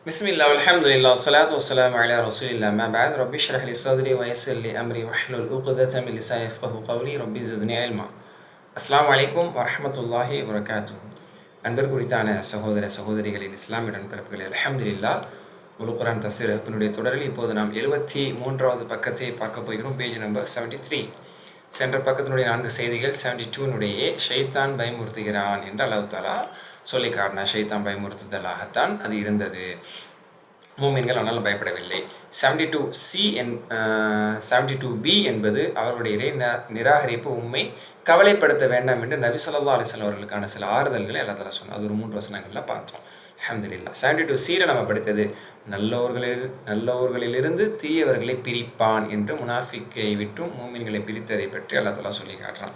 பிஸ்மில்லாஹ் அல்ஹம்துலில்லாஹ் வஸ்ஸலாத்து வஸ்ஸலாமு அலா ரசூலில்லாஹ் அம்மா பஅத் ரப்பி ஷ்ரஹ் லி ஸத்ரி வயஸ்ஸிர் லி அம்ரி வஹ்லுல் உக்தத மின் லிசானி யஃப்கஹு கவ்லி ரப்பி ஸித்னி இல்மா. அஸ்ஸலாமு அலைக்கும் வரஹ்மத்துல்லாஹி வபரகாத்துஹு. அன்பிற்குரித்தான சகோதர சகோதரிகளின் இஸ்லாமிய நண்பர்களே, அல்ஹம்துலில்லாஹ் முழு குர்ஆன் தஃசீர் வகுப்பினுடைய தொடரில் இப்போது நாம் 73வது பக்கத்தை பார்க்க போகிறோம். Page number 73. சென்ற பக்கத்தினுடைய 4 செய்திகள் 72னுடைய ஷைத்தான் பயமுறுத்துகிறான் என்று அல்லாஹ் தஆலா சொல்லி காட்டினார். ஷைத்தான் பயமுறுத்துதலாகத்தான் அது இருந்தது. மூமின்கள் ஆனால் பயப்படவில்லை. 72B என்பது அவருடைய இறை நிராகரிப்பு உண்மை கவலைப்படுத்த வேண்டாம் என்று நபி ஸல்லல்லாஹு அலைஹி வஸல்லம் அவர்களுக்கான சில ஆறுதல்களை அல்லாஹ் தஆலா சொன்னார். அது ஒரு 3 வசனங்களில் பார்த்தோம். அல்ஹம்துலில்லாஹ். 72C நம்ம படித்தது நல்லவர்களிலிருந்து தீயவர்களை பிரிப்பான் என்று முனாஃபிக்கை விட்டும் மூமின்களை பிரித்ததை பற்றி அல்லாஹ் தஆலா சொல்லி காட்டுறான்.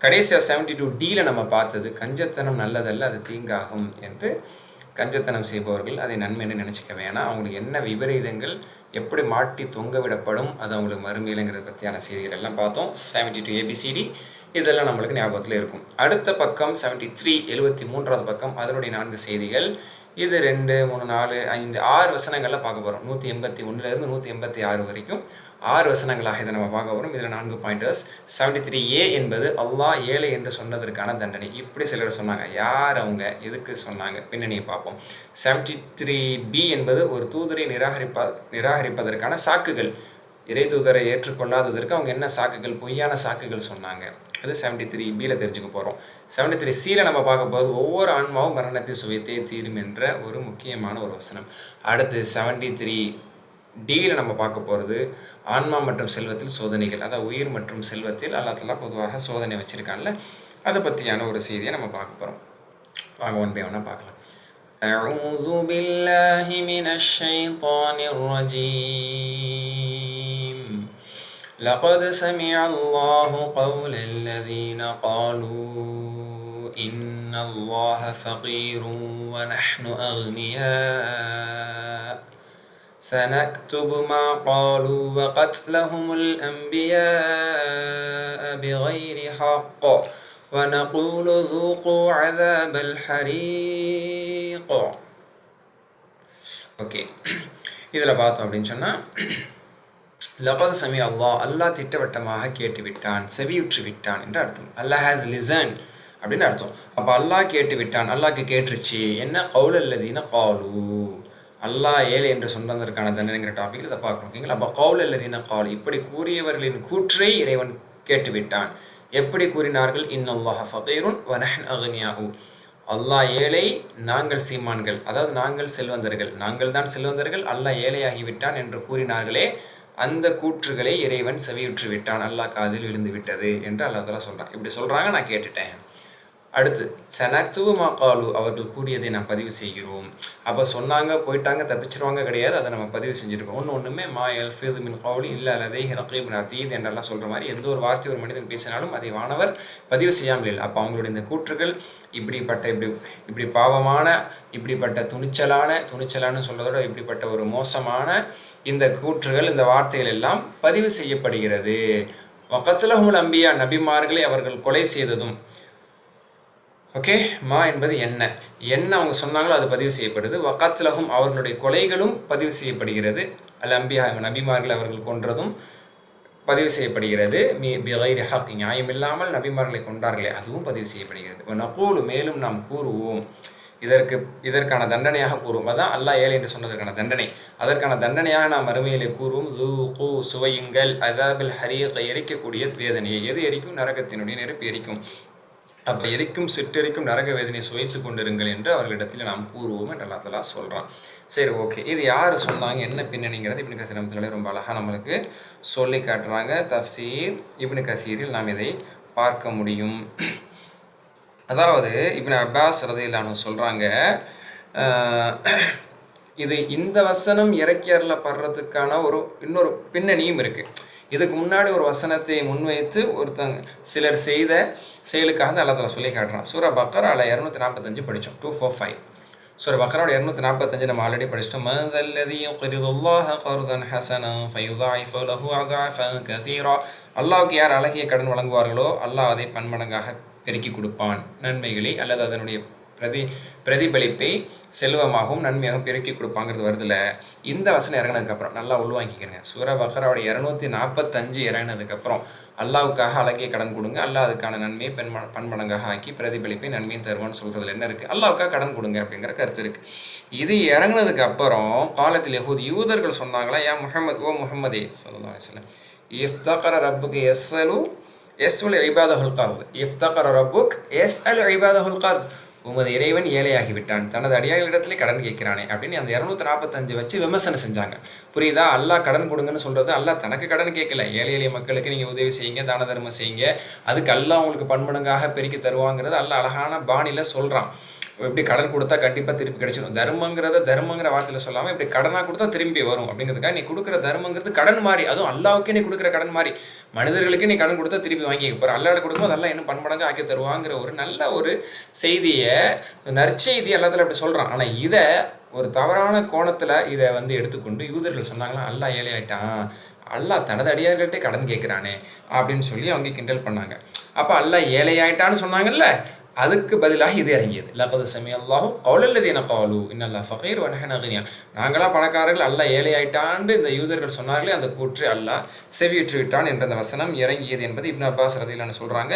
கடைசியாக 72Dல நம்ம பார்த்தது கஞ்சத்தனம் நல்லதல்ல, அது தீங்காகும் என்று. கஞ்சத்தனம் செய்பவர்கள் அதை நன்மை என்று நினச்சிக்க வேணாம். அவங்களுக்கு என்ன விபரீதங்கள் எப்படி மாட்டி தொங்க விடப்படும், அது அவங்களுக்கு மறுமையிலங்கிறத பற்றியான செய்திகள் எல்லாம் பார்த்தோம். 72 ABCD இதெல்லாம் நம்மளுக்கு ஞாபகத்தில் இருக்கும். அடுத்த பக்கம் 73 73வது பக்கம், அதனுடைய 4 செய்திகள். இது 2, 3, 4, 5, 6 வசனங்களில் பார்க்க போகிறோம். 181லேருந்து 186 வரைக்கும் 6 வசனங்களாக இதை நம்ம பார்க்க போகிறோம். இதில் 4 பாயிண்டர்ஸ். 73A என்பது அல்லாஹ் ஏழை என்று சொன்னதற்கான தண்டனை. இப்படி சிலர் சொன்னாங்க. யார் அவங்க, எதுக்கு சொன்னாங்க, பின்னணியை பார்ப்போம். 73B என்பது ஒரு தூதரை நிராகரிப்பதற்கான சாக்குகள். இறை தூதரை ஏற்றுக்கொள்ளாததற்கு அவங்க என்ன சாக்குகள், பொய்யான சாக்குகள் சொன்னாங்க. அது 73Bயில் தெரிஞ்சுக்க போகிறோம். 73Cயில் நம்ம பார்க்க போது ஒவ்வொரு ஆன்மாவும் மரணத்தை சுவைத்தே தீரும் என்ற ஒரு முக்கியமான ஒரு வசனம். அடுத்து 73Dயில் நம்ம பார்க்க போகிறது ஆன்மா மற்றும் செல்வத்தில் சோதனைகள். அதாவது உயிர் மற்றும் செல்வத்தில் அல்லாஹ் தஆலா பொதுவாக சோதனை வச்சுருக்கான்ல, அதை பற்றியான ஒரு செய்தியை நம்ம பார்க்க போகிறோம். வாங்க ஒன் பை ஒன்னாக பார்க்கலாம். أعوذ بالله من الشيطان الرجيم. لقد سمع الله قول الذين قالوا إن الله فقير ونحن أغنياء سنكتب ما قالوا وقتلهم الأنبياء بغير حق ونقول ذوقوا عذاب الحريق. ஓகே, இதில் பார்த்தோம் அப்படின்னு சொன்னால், லகத் சமி அல்லாஹ் திட்டவட்டமாக கேட்டுவிட்டான், செவியுற்று விட்டான் என்று அர்த்தம். அல்லாஹ் ஹேஸ் லிசன் அப்படின்னு அர்த்தம். அப்போ அல்லாஹ் கேட்டு விட்டான், அல்லாஹ்க்கு கேட்டுருச்சு. என்ன கவுல் அல்லதீன காலு, அல்லாஹ் ஏழை என்று சொன்னதற்கான தண்டனைங்கிற டாபிக் இதை பார்க்குறோம். ஓகேங்களா? அப்போ கவுல் அல்லதீன காலு, இப்படி கூறியவர்களின் கூற்றை இறைவன் கேட்டுவிட்டான். எப்படி கூறினார்கள்? இன்னல்லாஹ ஃபகீருன் வ நஹ்னு அக்னியாஉ, அல்லாஹ் ஏழை, நாங்கள் சீமான்கள், அதாவது நாங்கள் செல்வந்தர்கள், நாங்கள் தான் செல்வந்தர்கள், அல்லாஹ் ஏழையாகிவிட்டான் என்று கூறினார்களே, அந்த கூற்றுகளை இறைவன் செவியுற்று விட்டான், அல்லாஹ் காதில் விழுந்து விட்டது என்று அல்லாஹ் தஆலா சொல்கிறான். இப்படி சொல்கிறாங்க, நான் கேட்டுட்டேன். அடுத்து சனக்துபு மா காலு, அவர்கள் கூறியதை நான் பதிவு செய்கிறோம். அப்போ சொன்னாங்க, போயிட்டாங்க, தப்பிச்சிருவாங்க கிடையாது, அதை நம்ம பதிவு செஞ்சுருக்கோம். ஒன்றுமே மா யல்ஃபிது மின் கௌலி இல்லா லதைஹி ரகீபுன் அதீத் என்றெல்லாம் சொல்கிற மாதிரி எந்த ஒரு வார்த்தை ஒரு மனிதன் பேசினாலும் அதை வானவர் பதிவு செய்யாமல் இல்லை. அப்போ அவங்களுடைய இந்த கூற்றுகள் இப்படி பாவமான, இப்படிப்பட்ட துணிச்சலான சொல்கிறதோட இப்படிப்பட்ட ஒரு மோசமான இந்த கூற்றுகள், இந்த வார்த்தைகள் எல்லாம் பதிவு செய்யப்படுகிறது. வகத்லஹுல் அம்பியா, நபிமார்களை அவர்கள் கொலை செய்ததும். ஓகே, மா என்பது என்ன அவங்க சொன்னாங்களோ அது பதிவு செய்யப்படுது. வகத்லஹும், அவர்களுடைய கொலைகளும் பதிவு செய்யப்படுகிறது. அல் அம்பியா, நபிமார்களை அவர்கள் கொன்றதும் பதிவு செய்யப்படுகிறது. பிகைரி ஹக், நியாயமில்லாமல் நபிமார்களை கொண்டார்களே, அதுவும் பதிவு செய்யப்படுகிறது. நகூலு, மேலும் நாம் கூறுவோம், இதற்கான தண்டனையாக கூறுவோம். அதான் அல்லாஹ் ஏழை என்று சொன்னதற்கான தண்டனை. அதற்கான தண்டனையாக நாம் மறுமையிலே கூறுவோம், ஸூகு, சுவையுங்கள், அஸாபில் ஹரீக், எரிக்கக்கூடிய வேதனையை. எது எரிக்கும்? நரகத்தினுடைய நெருப்பு எரிக்கும். அப்போ எரிக்கும் சிற்றெரிக்கும் நரக வேதனையை சுவைத்து கொண்டிருங்கள் என்று அவர்களிடத்தில் நாம் கூறுவோம் என்று அல்லாஹ் தஆலா சொல்கிறான். சரி, ஓகே, இது யார் சொன்னாங்க, என்ன பின்னணிங்கிறது இப்னு கஸீர் ரஹ்மத்துல்லாஹி ரொம்ப அழகாக நம்மளுக்கு சொல்லி காட்டுறாங்க. தஃப்சீர் இப்னு கஸீரில் நாம் இதை பார்க்க முடியும். அதாவது இப்னு அப்பாஸ் ரலியல்லாஹு அன்ஹு சொல்கிறாங்க, இந்த வசனம் இறக்கி அருளப்படுறதுக்கான இன்னொரு பின்னணியும் இருக்குது. இதுக்கு முன்னாடி ஒரு வசனத்தை முன்வைத்து சிலர் செய்த செயலுக்காக அல்லாஹ் தஆலா சொல்லி காட்டுறான். சூரா பக்ரால 245 படித்தோம். 245 சூரா பக்ராவோட 245 நம்ம ஆல்ரெடி படிச்சிட்டோம். மதல்லதி யுக்ரிதுல்லாஹ கர்தன் ஹஸனன் ஃபயுதாயிஃபு லஹு அதாஃபன் கஸீரா, அல்லாஹ்வுக்கு யார் அழகிய கடன் வழங்குவார்களோ அல்லாஹ் அதை பன்மடங்காக பெருக்கி கொடுப்பான், நன்மைகளை அல்லது அதனுடைய பிரதிபலிப்பை செல்வமாகவும் நன்மையாகவும் பெருக்கி கொடுப்பாங்கிறது வருதுல. இந்த வசனம் இறங்கினதுக்கப்புறம் நல்லா உள்வாங்கிக்கிறேங்க. சூரா பக்ராவோட 245 இறங்கினதுக்கப்புறம் அல்லாவுக்காக அழகிய கடன் கொடுங்க, அல்லாஹ் அதுக்கான நன்மையை பன்மடங்காக ஆக்கி பிரதிபலிப்பை நன்மையும் தருவான்னு சொல்கிறதுல என்ன இருக்குது? அல்லாவுக்காக கடன் கொடுங்க அப்படிங்கிற கருத்து இருக்குது. இது இறங்கினதுக்கு அப்புறம் காலத்தில் யூதர்கள் சொன்னாங்களா, யா முஹம்மது, ஓ முஹம்மதே ஸல்லல்லாஹு அலைஹி வஸல்லம், இஃப்தகர ரப்புக்கு எஸ்அலு இபாதஹுல் கர்த், இஃப்தகர ரப்புக் எஸ்அலு இபாதஹுல் கர்த், உமது இறைவன் ஏழையாகிவிட்டான், தனது அடியார்களிடத்திலே கடன் கேட்கிறானே அப்படின்னு அந்த 245 வச்சு விமர்சனம் செஞ்சாங்க. புரியுதா? அல்லாஹ் கடன் கொடுங்கன்னு சொல்கிறது, அல்லாஹ் தனக்கு கடன் கேட்கல, ஏழை எளிய மக்களுக்கு நீங்கள் உதவி செய்யுங்க, தான தர்மம் செய்யுங்க, அதுக்கு அல்லாஹ் உங்களுக்கு பன்மடங்காக பெருக்கி தருவாங்கிறது அல்லாஹ் அழகான பாணியில் சொல்கிறான். இப்படி கடன் கொடுத்தா கண்டிப்பாக திருப்பி கிடைச்சிடும். தர்மங்கிற வார்த்தையில் சொல்லாமல் இப்படி கடனாக கொடுத்தா திரும்பி வரும் அப்படிங்கிறதுக்காக நீ கொடுக்குற தர்மங்கிறது கடன் மாதிரி, அதுவும் அல்லாவுக்கே நீ கொடுக்குற கடன் மாதிரி. மனிதர்களுக்கு நீ கடன் கொடுத்தா திருப்பி வாங்கிக்க போகிற, அல்லாட கொடுக்கும்போது அதெல்லாம் இன்னும் பன்மடங்கு ஆக்கி தருவாங்கிற ஒரு நல்ல ஒரு செய்தியை, நற்செய்தி எல்லாத்துல அப்படி சொல்கிறான். ஆனால் இதை ஒரு தவறான கோணத்தில் இதை எடுத்துக்கொண்டு யூதர்கள் சொன்னாங்களா, அல்லாஹ் ஏழையாயிட்டான், அல்லாஹ் தனது அடியார்கள்ட்டே கடன் கேட்குறானே அப்படின்னு சொல்லி அவங்க கிண்டல் பண்ணாங்க. அப்போ அல்லாஹ் ஏழையாயிட்டான்னு சொன்னாங்கல்ல, அதுக்கு பதிலாக இது இறங்கியது. லகது சமிஅல்லாஹு கௌலல்லதீன காலு இன்னல்லாஹ் ஃபகீர் வ நஹ்னு அக்னியா. நாங்களா பணக்காரர்கள், அல்லாஹ் ஏழையாயிட்டான்னு இந்த யூதர்கள் சொன்னார்களே, அந்த கூற்று அல்லாஹ் செவியுற்று விட்டான் என்ற அந்த வசனம் இறங்கியது என்பது இப்னு அப்பாஸ் ரதியல்லாஹு சொல்கிறாங்க.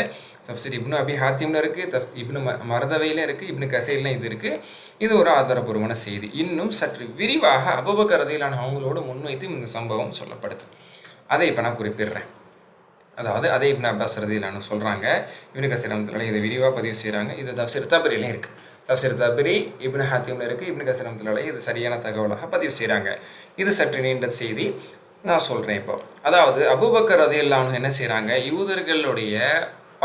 தஃப்சீர் இப்னு அபி ஹாத்திம்ல இருக்குது, இப்னு மர்தவையில் இருக்குது, இப்னு கசீர்லாம் இது இருக்குது. இது ஒரு ஆதாரபூர்வமான செய்தி. இன்னும் சற்று விரிவாக அபூபக்கர் ரதியல்லாஹு அவங்களோடு முன்வைத்து இந்த சம்பவம் சொல்லப்படுது. அதை இப்போ நான் குறிப்பிடுறேன். அதாவது அதே இப்னு அப்பாஸ் ரதியல்லாஹு சொல்கிறாங்க, இப்னு கஸீர் ரஹ்மத்துல்லாஹி இதை விரிவாக பதிவு செய்கிறாங்க. இது தஃப்சீர் தபரிலையும் இருக்குது, தஃப்சீர் தபரி இப்னு ஹாத்திமில் இருக்குது, இப்னு கஸீர் ரஹ்மத்துல்லாஹி இது சரியான தகவலாக பதிவு செய்கிறாங்க. இது சற்று நீண்ட செய்தி, நான் சொல்கிறேன் இப்போ. அதாவது அபூபக்கர் ரதியல்லாஹு என்ன செய்கிறாங்க, யூதர்களுடைய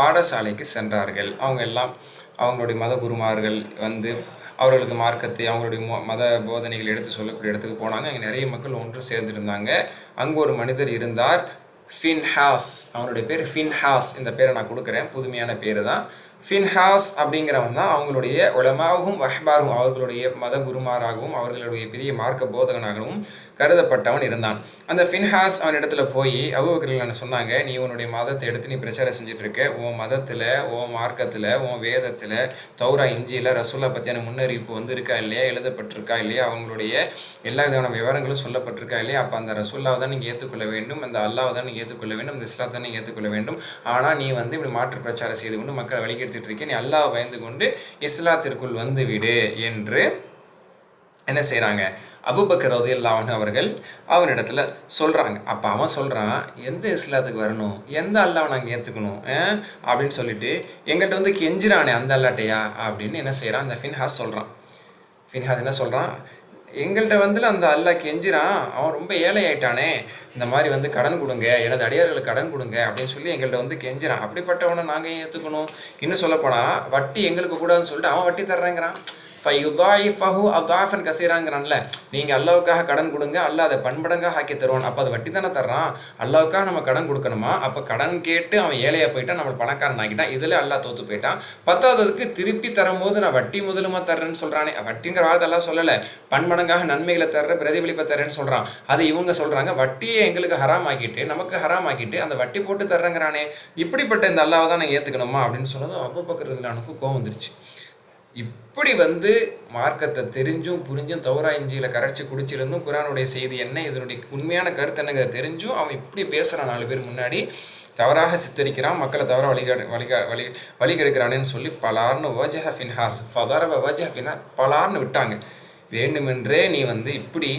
பாடசாலைக்கு சென்றார்கள். அவங்க எல்லாம் அவங்களுடைய மத குருமார்கள் அவர்களுக்கு மார்க்கத்தை, அவங்களுடைய மத போதனைகள் எடுத்து சொல்லக்கூடிய இடத்துக்கு போனாங்க. அங்கே நிறைய மக்கள் ஒன்று சேர்ந்துருந்தாங்க. அங்கே ஒரு மனிதர் இருந்தார், ஃபின்ஹாஸ். அவனுடைய பேர் ஃபின்ஹாஸ். இந்த பேரை நான் கொடுக்குறேன், புதுமையான பேர் தான். ஃபின்ஹாஸ் அப்படிங்கிறவன் தான் அவங்களுடைய உலமாவும் வஹ்பாரும், அவர்களுடைய மத குருமாராகவும் அவர்களுடைய பெரிய மார்க்க போதகனாகவும் கருதப்பட்டவன் இருந்தான். அந்த ஃபின்ஹாஸ் அவன் இடத்துல போய் அபூபக்கர் சொன்னாங்க, நீ உன்னுடைய மதத்தை எடுத்து நீ பிரச்சாரம் செஞ்சுட்டு இருக்க, உன் மதத்தில், உன் மார்க்கத்தில், உன் வேதத்தில், தௌரா இஞ்சியில் ரசூலா பற்றியான முன்னறிவிப்பு இருக்கா இல்லையா, எழுதப்பட்டிருக்கா இல்லையா, அவங்களுடைய எல்லா விதமான விவரங்களும் சொல்லப்பட்டிருக்கா இல்லையா, அப்போ அந்த ரசூல்லாவை தான் நீங்கள் ஏற்றுக்கொள்ள வேண்டும், அந்த அல்லாவை தான் நீங்கள் ஏற்றுக்கொள்ள வேண்டும், இந்த இஸ்லாத்தை தான் நீங்கள் ஏற்றுக்கொள்ள வேண்டும். ஆனால் நீ இப்படி மாற்று பிரச்சாரம் செய்து கொண்டு மக்களை வழிகெடுத்துட்டு இருக்க, நீ அல்லாஹ் பயந்து கொண்டு இஸ்லாத்திற்குள் வந்துவிடு என்று என்ன செய்கிறாங்க, அபூபக்கர் ரலியல்லாஹு அன்ஹு அவர்கள் அவனிடத்துல சொல்கிறாங்க. அப்போ அவன் சொல்கிறான், எந்த இஸ்லாத்துக்கு வரணும், எந்த அல்லாவை நாங்கள் ஏற்றுக்கணும் அப்படின்னு சொல்லிட்டு எங்கள்கிட்ட கெஞ்சிரானே அந்த அல்லாட்டையா அப்படின்னு என்ன செய்கிறான், அந்த ஃபின்ஹாஸ் சொல்கிறான். ஃபின்ஹாஸ் என்ன சொல்கிறான், எங்கள்கிட்ட அந்த அல்லாஹ் கெஞ்சிரான், அவன் ரொம்ப ஏழை ஆயிட்டானே, இந்த மாதிரி கடன் கொடுங்க, எனது அடியார்களுக்கு கடன் கொடுங்க அப்படின்னு சொல்லி எங்கள்கிட்ட கெஞ்சிரான். அப்படிப்பட்டவனை நாங்கள் ஏற்றுக்கணும். இன்னும் சொல்லப்போனால் வட்டி எங்களுக்கு கூடாதுன்னு சொல்லிட்டு அவன் வட்டி தர்றேங்கிறான். ஃபயுதாயிஃபஹு அதாஃபன் கசீராங்கிறான்ல, நீங்கள் அல்லாவுக்காக கடன் கொடுங்க, அல்லாஹ் அதை பன்மடங்காக ஆக்கி தருவான். அப்போ அதை வட்டி தானே தர்றான், அல்லாவுக்காக நம்ம கடன் கொடுக்கணுமா? அப்போ கடன் கேட்டு அவன் ஏழையாக போயிட்டான், நம்ம பணக்காரன் ஆகிட்டான், இதில் அல்லாஹ் தோற்று போயிட்டான். பத்தாவதுக்கு திருப்பி தரும்போது நான் வட்டி முதலுமா தர்றேன்னு சொல்கிறானே, வட்டிங்கிற வார்த்தை எல்லாம் சொல்லலை, பன்மடங்காக நன்மைகளை தர்ற, பிரதிபலிப்பை தர்றேன்னு சொல்கிறான். அதை இவங்க சொல்கிறாங்க, வட்டியை எங்களுக்கு ஹராம் ஆக்கிட்டு, நமக்கு ஹராம் ஆக்கிட்டு அந்த வட்டி போட்டு தர்றேங்கிறானே, இப்படிப்பட்ட இந்த அல்லாவை தான் நான் ஏற்றுக்கணுமா அப்படின்னு சொன்னதும் அபூபக்கர் ரலியல்லாஹு கோவம் வந்துருச்சு. இப்படி மார்க்கத்தை தெரிஞ்சும் புரிஞ்சும் தௌரா இஞ்சியில் கரைச்சி குடிச்சிருந்தும் குர்ஆனுடைய செய்தி என்ன, இதனுடைய உண்மையான கருத்து என்னங்க தெரிஞ்சும் அவன் இப்படி பேசுகிறான், 4 பேர் முன்னாடி தவறாக சித்தரிக்கிறான், மக்களை தவறாக வழிகெடுக்கிறானேன்னு சொல்லி பலார்னு வஜஹ ஃபின்ஹாஸ் ஃபதரப வஜஹ ஃபின்ஹாஸ் பலார்னு விட்டாங்க. வேண்டுமென்றே நீ இப்படி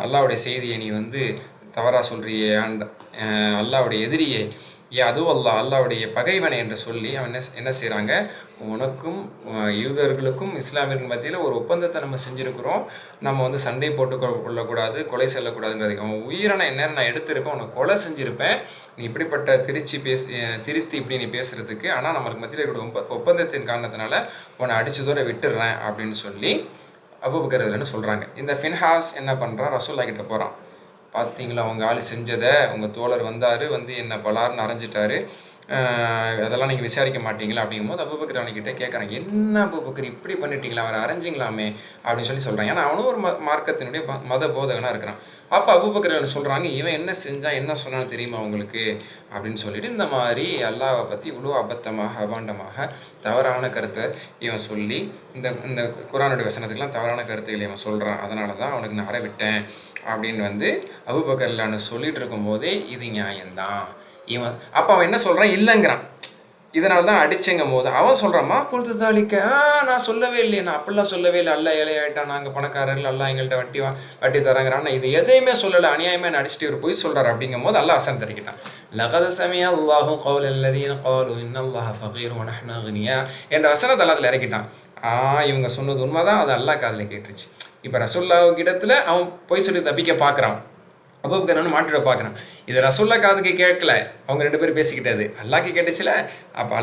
அல்லாவுடைய செய்தியை நீ தவறாக சொல்கிறியே, அல்லாவுடைய எதிரியே, அதுவும் அல்லாவுடைய பகைவனை என்று சொல்லி அவன் என்ன செய்கிறாங்க, உனக்கும் யூதர்களுக்கும் இஸ்லாமியர்கள் மத்தியில் ஒரு ஒப்பந்தத்தை நம்ம செஞ்சுருக்கிறோம், நம்ம சண்டை போட்டு கொள்ளக்கூடாது, கொலை செல்லக்கூடாதுங்கிறது. அவன் உயிரான என்ன நான் எடுத்திருப்பேன், உன்னை கொலை செஞ்சுருப்பேன், நீ இப்படிப்பட்ட திருத்தி இப்படி நீ பேசுகிறதுக்கு, ஆனால் நம்மளுக்கு மத்தியில் இருக்கிற ஒப்பந்தத்தின் காரணத்தினால உன்னை அடிச்சதோட விட்டுடுறேன் அப்படின்னு சொல்லி அபூபக்கர் ரலியல்லாஹு சொல்கிறாங்க. இந்த ஃபின்ஹாஸ் என்ன பண்ணுறான், ரசூலுல்லாஹ் கிட்ட போகிறான். பார்த்தீங்களா அவங்க ஆள் செஞ்சதை, உங்கள் தோழர் வந்தார், என்னை பலார்னு அரைஞ்சிட்டாரு, அதெல்லாம் நீங்கள் விசாரிக்க மாட்டீங்களா அப்படிங்கும்போது அபூபக்கர் அவன்கிட்ட கேட்குறாங்க, என்ன அபூபக்கர் இப்படி பண்ணிட்டீங்களா, அவரை அரைஞ்சிங்களாமே அப்படின்னு சொல்கிறாங்க. ஏன்னா அவனும் ஒரு மார்க்கத்தினுடைய மத போதகனாக இருக்கிறான். அப்போ அபூபக்கர் சொல்கிறாங்க, இவன் என்ன செஞ்சான் என்ன சொன்னான்னு தெரியுமா அவங்களுக்கு அப்படின்னு சொல்லிட்டு இந்த மாதிரி அல்லாஹ்வை பற்றி இவ்வளோ அபத்தமாக அபாண்டமாக தவறான கருத்தை இவன் சொல்லி இந்த இந்த குர்ஆனுடைய வசனத்துக்கெல்லாம் தவறான கருத்துக்களை இவன் சொல்கிறான், அதனால தான் அவனுக்கு நான் அறவிட்டேன் அப்படின்னு அபூபக்கர் இல்லான்னு சொல்லிட்டு இருக்கும்போதே இது நியாயம்தான். இவன் அப்போ அவன் என்ன சொல்கிறான், இல்லைங்கிறான். இதனால தான் அடிச்சேங்கும் போது அவன் சொல்கிறான்மா கொடுத்து தாளிக்க நான் சொல்லவே இல்லையே, நான் அப்படிலாம் சொல்லவே இல்லை, அல்ல ஏழையாயிட்டான், நாங்கள் பணக்காரர்கள், எல்லாம் எங்கள்கிட்ட வட்டி தராங்கிறான், நான் இது எதையுமே சொல்லலை, அநியாயமாக அடிச்சுட்டு ஒரு போய் சொல்கிறார் அப்படிங்கும் போது அல்லா வசனம் தெரிவிக்கிட்டான். லகத சமியா அல்லாஹு கவுல் அல்லதீன காலு இன்னல்லாஹ ஃபகீர் வ நஹ்னு அக்னியா என்ற வசனத்தை அதில் இறக்கிட்டான். இவங்க சொன்னது உண்மைதான், அது அல்லாஹ் காதில் கேட்டுருச்சு. இப்போ ரசூலுல்லாஹ் இடத்துல அவன் போய் சொல்லி தப்பிக்க பார்க்குறான், அபூபக்கர் மாட்டிட பார்க்குறான். இது ரசூல்லா காதுக்கு கேட்கல, அவங்க 2 பேரும் பேசிக்கிட்டது அல்லாஹ்க்கு கேட்டுச்சுல. அப்போ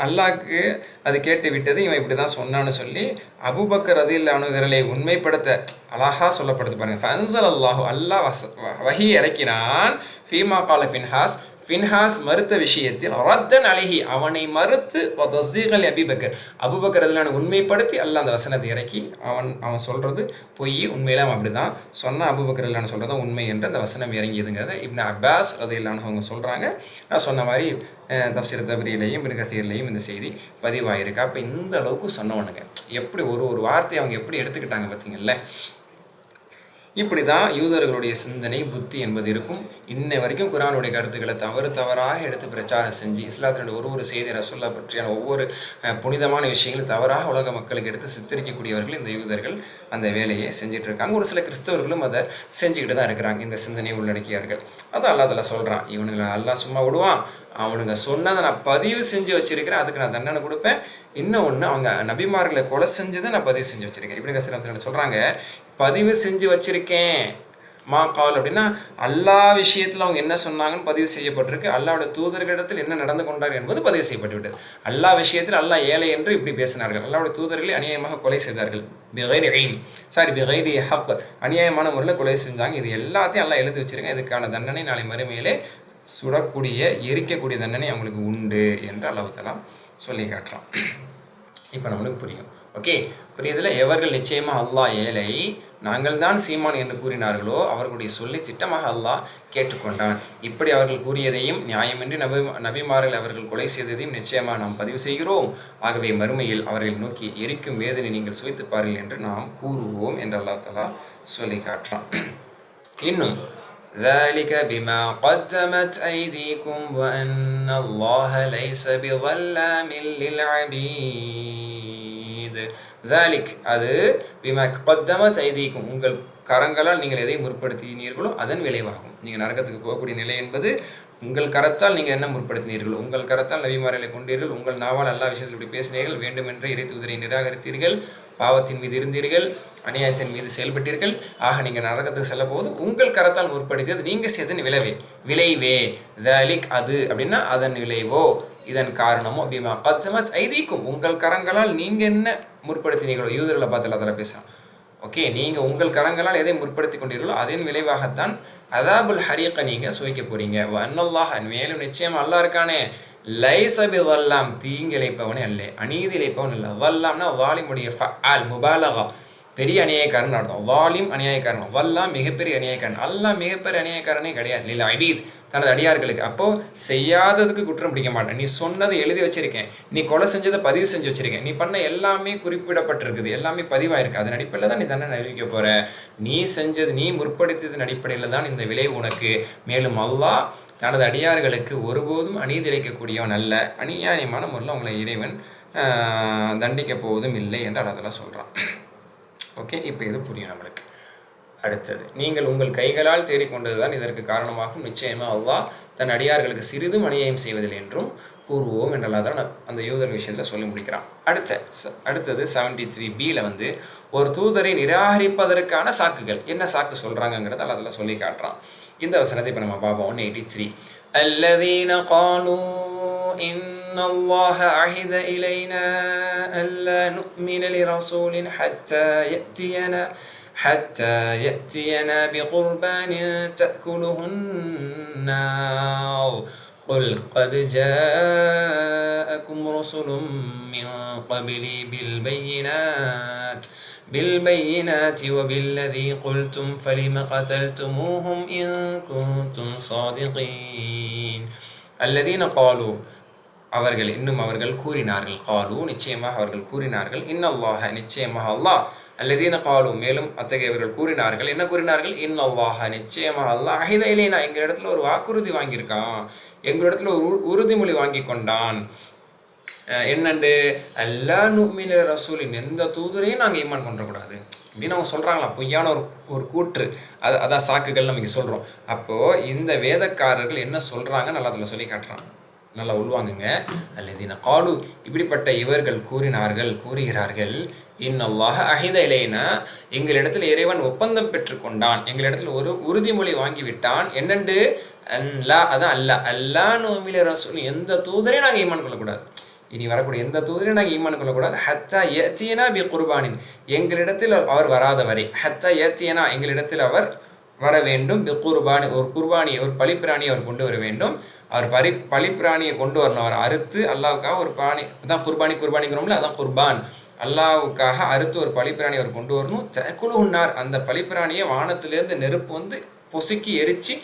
அல்லாஹ்க்கு அது கேட்டு விட்டது, இவன் இப்படி தான் சொன்னான்னு சொல்லி அபூபக்கர் ரலியல்லாஹு விரலை உண்மைப்படுத்த அழகா சொல்லப்படுது பாருங்க. ஃபன்சல் அல்லாஹு அல்லாஹ் வஹி இறக்கினான் ஃபீமா கால ஃபின்ஹாஸ் மறுத்த விஷயத்தில் ரத்தன் அலைஹி அவனை மறுத்து தஸ்தீகல் அபூபக்கர் அபூபக்கர் ரலியல்லாஹு உண்மைப்படுத்தி அல்லாஹ் அந்த வசனத்தை இறக்கி அவன் சொல்கிறது பொய், உண்மையில அவன் அப்படி தான் சொன்ன, அபூபக்கர் ரலியல்லாஹு சொல்கிறதான் உண்மை என்று அந்த வசனம் இறங்கியதுங்கிறத இப்னு அப்பாஸ் ரலியல்லாஹு அவங்க சொல்கிறாங்க. நான் சொன்ன மாதிரி தஃப்சீர் தப்ரீலையும் இப்னு கஸீர்லையும் இந்த செய்தி பதிவாயிருக்கு. அப்போ இந்த அளவுக்கு சொன்னவனுங்க எப்படி ஒரு வார்த்தையை அவங்க எப்படி எடுத்துக்கிட்டாங்க பார்த்தீங்கல்ல. இப்படி தான் யூதர்களுடைய சிந்தனை புத்தி என்பது இருக்கும். இன்னை வரைக்கும் குர்ஆனுடைய கருத்துக்களை தவறாக எடுத்து பிரச்சாரம் செஞ்சு இஸ்லாத்தினுடைய ஒரு செய்தி ரசூலுல்லாஹ் பற்றியான ஒவ்வொரு புனிதமான விஷயங்களும் தவறாக உலக மக்களுக்கு எடுத்து சித்தரிக்கக்கூடியவர்கள் இந்த யூதர்கள் அந்த வேலையை செஞ்சுட்டு இருக்காங்க. ஒரு சில கிறிஸ்தவர்களும் அதை செஞ்சுக்கிட்டு தான் இருக்கிறாங்க, இந்த சிந்தனையை உள்ளடக்கியார்கள். அதான் அல்லாஹ் தஆலா சொல்கிறான், இவனுங்களை அல்லாஹ் சும்மா விடுவான், அவனுங்க சொன்னதை நான் பதிவு செஞ்சு வச்சிருக்கிறேன், அதுக்கு நான் தண்டனை கொடுப்பேன். இன்னொன்று அவங்க நபிமார்களை கொலை செஞ்சதை நான் பதிவு செஞ்சு வச்சிருக்கேன். இப்னு கஸீர் சொல்கிறாங்க, பதிவு செஞ்சு வச்சிருக்கேன் மா கால் அப்படின்னா அல்லா விஷயத்தில் அவங்க என்ன சொன்னாங்கன்னு பதிவு செய்யப்பட்டிருக்கு, அல்லாவோட தூதர்களிடத்தில் என்ன நடந்து கொண்டார் என்பது பதிவு செய்யப்பட்டு விட்டது. அல்லா விஷயத்தில் அல்லாஹ் ஏழை என்று இப்படி பேசினார்கள், அல்லாவோட தூதர்களை அநியாயமாக கொலை செய்தார்கள், பிகைரி ஹக் அநியாயமான முறையில் கொலை செஞ்சாங்க. இது எல்லாத்தையும் அல்லாஹ் எழுதி வச்சிருக்கேன், இதுக்கான தண்டனை நாளை மறுமையிலே சுடக்கூடிய எரிக்கக்கூடிய தண்டனை அவங்களுக்கு உண்டு என்று அல்லாஹ் தஆலா சொல்லி காட்டுறான். இப்போ நம்மளுக்கு புரியும். ஓகே, புரியுதில். எவர்கள் நிச்சயமாக அல்லாஹ் ஏழை, நாங்கள் தான் சீமான் என்று கூறினார்களோ அவர்களுடைய சொல்லி திட்டமாக அல்லாஹ் கேட்டுக்கொண்டான். இப்படி அவர்கள் கூறியதையும் நியாயமின்றி நபிமார்கள் அவர்கள் கொலை செய்ததையும் நிச்சயமாக நாம் பதிவு செய்கிறோம். ஆகவே மறுமையில் அவர்கள் நோக்கி எரிக்கும் வேதனை நீங்கள் சுவைத்து பாருங்கள் என்று நாம் கூறுவோம் என்று அல்லாஹ் தஆலா சொல்லி காட்டுறான். இன்னும் ذلك بما قدمت أيديكم وأن الله ليس بظلام للعبيد. ذلك அது بما قدمت أيديكم உங்கள் கரங்களால் நீங்கள் எதை முற்படுத்தினீர்களோ அதன் விளைவாகும். நீங்கள் நரகத்துக்கு போகக்கூடிய நிலை என்பது உங்கள் கரத்தால் நீங்கள் என்ன முற்படுத்தினீர்கள், உங்கள் கரத்தால் நபிமார்களை கொண்டீர்கள், உங்கள் நாவால் எல்லா விஷயத்தில் இப்படி பேசினீர்கள், வேண்டுமென்றே இறை தூதரை நிராகரித்தீர்கள், பாவத்தின் மீது இருந்தீர்கள், அநியாயத்தின் மீது செயல்பட்டீர்கள், ஆக நீங்கள் நரகத்துக்கு செல்ல போது உங்கள் கரத்தால் முற்படுத்தியது நீங்கள் செய்தன் விளைவே ذلك அது அப்படின்னா அதன் விளைவோ இதன் காரணமோ பிமா கத்தமத் ஐதீக்கும் உங்கள் கரங்களால் நீங்கள் என்ன முற்படுத்தினீர்களோ. யூதர்களை பார்த்து எல்லாத்தால பேசலாம். ஓகே, நீங்கள் உங்கள் கரங்களால் எதை முற்படுத்தி கொண்டீர்களோ அதன் விளைவாகத்தான் அதாபுல் ஹரீக்கை நீங்கள் சுவைக்க போகிறீங்க. அன்னல்லாஹ் மேலும் நிச்சயம் அல்லாஹ் இருக்கானே லைஸ பிதல்லாம் தீங்கிழைப்பவனே அல்ல, அநீதி இழைப்பவன் இல்லை. வல்லாம்னா வாலிமுடைய ஃபஅல் முபாலகா பெரிய அநியாயக்காரன் அர்த்தம். வாலிம் அநியாயக்காரன், வல்லாம் மிகப்பெரிய அநியாயக்காரன். அல்லாஹ் மிகப்பெரிய அநியாயக்காரனே கிடையாது. லில் அபீத் தனது அடியார்களுக்கு. அப்போது செய்யாததுக்கு குற்றம் பிடிக்க மாட்டேன். நீ சொன்னதை எழுதி வச்சிருக்கேன், நீ கொலை செஞ்சதை பதிவு செஞ்சு வச்சிருக்கேன், நீ பண்ண எல்லாமே குறிப்பிடப்பட்டிருக்குது, எல்லாமே பதிவாயிருக்கு. அதன் அடிப்படையில் தான் நீ தண்டனை அறிவிக்க போகிற. நீ செஞ்சது நீ முற்படுத்தியதன் அடிப்படையில் தான் இந்த விளைவு உனக்கு. மேலும் அல்லாஹ் தனது அடியார்களுக்கு ஒருபோதும் அநீதி இழைக்கக்கூடியவன் அல்ல, அநியாயமான முறையில் அவங்களை இறைவன் தண்டிக்க போவதும் இல்லை என்று அல்லாஹ் சொல்கிறான். ஓகே, இப்போ இது புரியும் நம்மளுக்கு. அடுத்தது, நீங்கள் உங்கள் கைகளால் தேடிக்கொண்டது தான் இதற்கு காரணமாகும். நிச்சயமாக அல்லாஹ் தன் அடியார்களுக்கு சிறிதும் அநியாயம் செய்வதில்லை என்றும் கூறுவோம் என்றெல்லாம் தான் அந்த யூதர் விஷயத்தில் சொல்லி முடிக்கிறான். அடுத்தது 73B ஒரு தூதரை நிராகரிப்பதற்கான சாக்குகள் என்ன சாக்கு சொல்கிறாங்கங்கிறத அதில் சொல்லி காட்டுறான். இந்த வசனத்தை இப்போ நம்ம பார்ப்போம். 183 الذين قالوا إن الله عهد إلينا ألا نؤمن لرسول حتى يأتينا بقربان تأكله النار قل قد جاءكم رسل من قبلي بالبينات وبالذي قلتم فلم قتلتموهم إن كنتم صادقين الذين قالوا அவர்கள் இன்னும் அவர்கள் கூறினார்கள் காலு நிச்சயமாக அவர்கள் கூறினார்கள் இன்னல்லாஹ நிச்சயமாக அல்லாஹ் அல்லதீன காலு மேலும் அத்தகையவர்கள் கூறினார்கள் என்ன கூறினார்கள் இன்னல்லாஹ நிச்சயமாக அல்லாஹ் அஹித இலைனா எங்களிடத்துல ஒரு வாக்குறுதி வாங்கியிருக்கான் எங்களிடத்துல ஒரு உறுதிமொழி வாங்கி கொண்டான் என்னண்டு அல்லா நுமின ரசூலின் எந்த தூதரையும் நாங்கள் ஈமான் கொண்டக்கூடாது அப்படின்னு அவங்க சொல்கிறாங்களா பொய்யான ஒரு கூற்று அதான் சாக்குகள் நம்ம இங்கே சொல்கிறோம். அப்போது இந்த வேதக்காரர்கள் என்ன சொல்கிறாங்க நல்லா அதில் சொல்லி காட்டுறாங்க, நல்லா உள்வாங்குங்க. அல்லதீன காலு இப்படிப்பட்ட இவர்கள் கூறுகிறார்கள் இன்னல்லாஹ அஹித இலைனா எங்களிடத்தில் இறைவன் ஒப்பந்தம் பெற்றுக்கொண்டான், எங்களிடத்தில் ஒரு உறுதிமொழி வாங்கிவிட்டான். என்னண்டு அல்லா அதான் அல்லா நுமின ரசூல் எந்த தூதரையும் நாங்கள் ஈமான் கொள்ளக்கூடாது, இனி வரக்கூடிய எந்த தூதரையும் நாங்கள் ஈமான் கொள்ளக்கூடாது. ஹத்தா யத்தியனா பி குர்பானின் எங்களிடத்தில் அவர் வராத வரை, ஹத்தா யத்தியனா எங்களிடத்தில் அவர் வர வேண்டும், பி குர்பானி ஒரு குர்பானியை ஒரு பலிப்பிராணியை அவர் கொண்டு வர வேண்டும். அவர் பலிப்பிராணியை கொண்டு வரணும், அவர் அறுத்து அல்லாவுக்காக ஒரு பிராணி, அதான் குர்பானிங்கிறோம்ல அதான் குர்பான், அல்லாவுக்காக அறுத்து ஒரு பலிப்பிராணி அவர் கொண்டு வரணும். தகுலு உன்னார் அந்த பலிப்பிராணியை வானத்திலேருந்து நெருப்பு வந்து பொசுக்கி எரித்து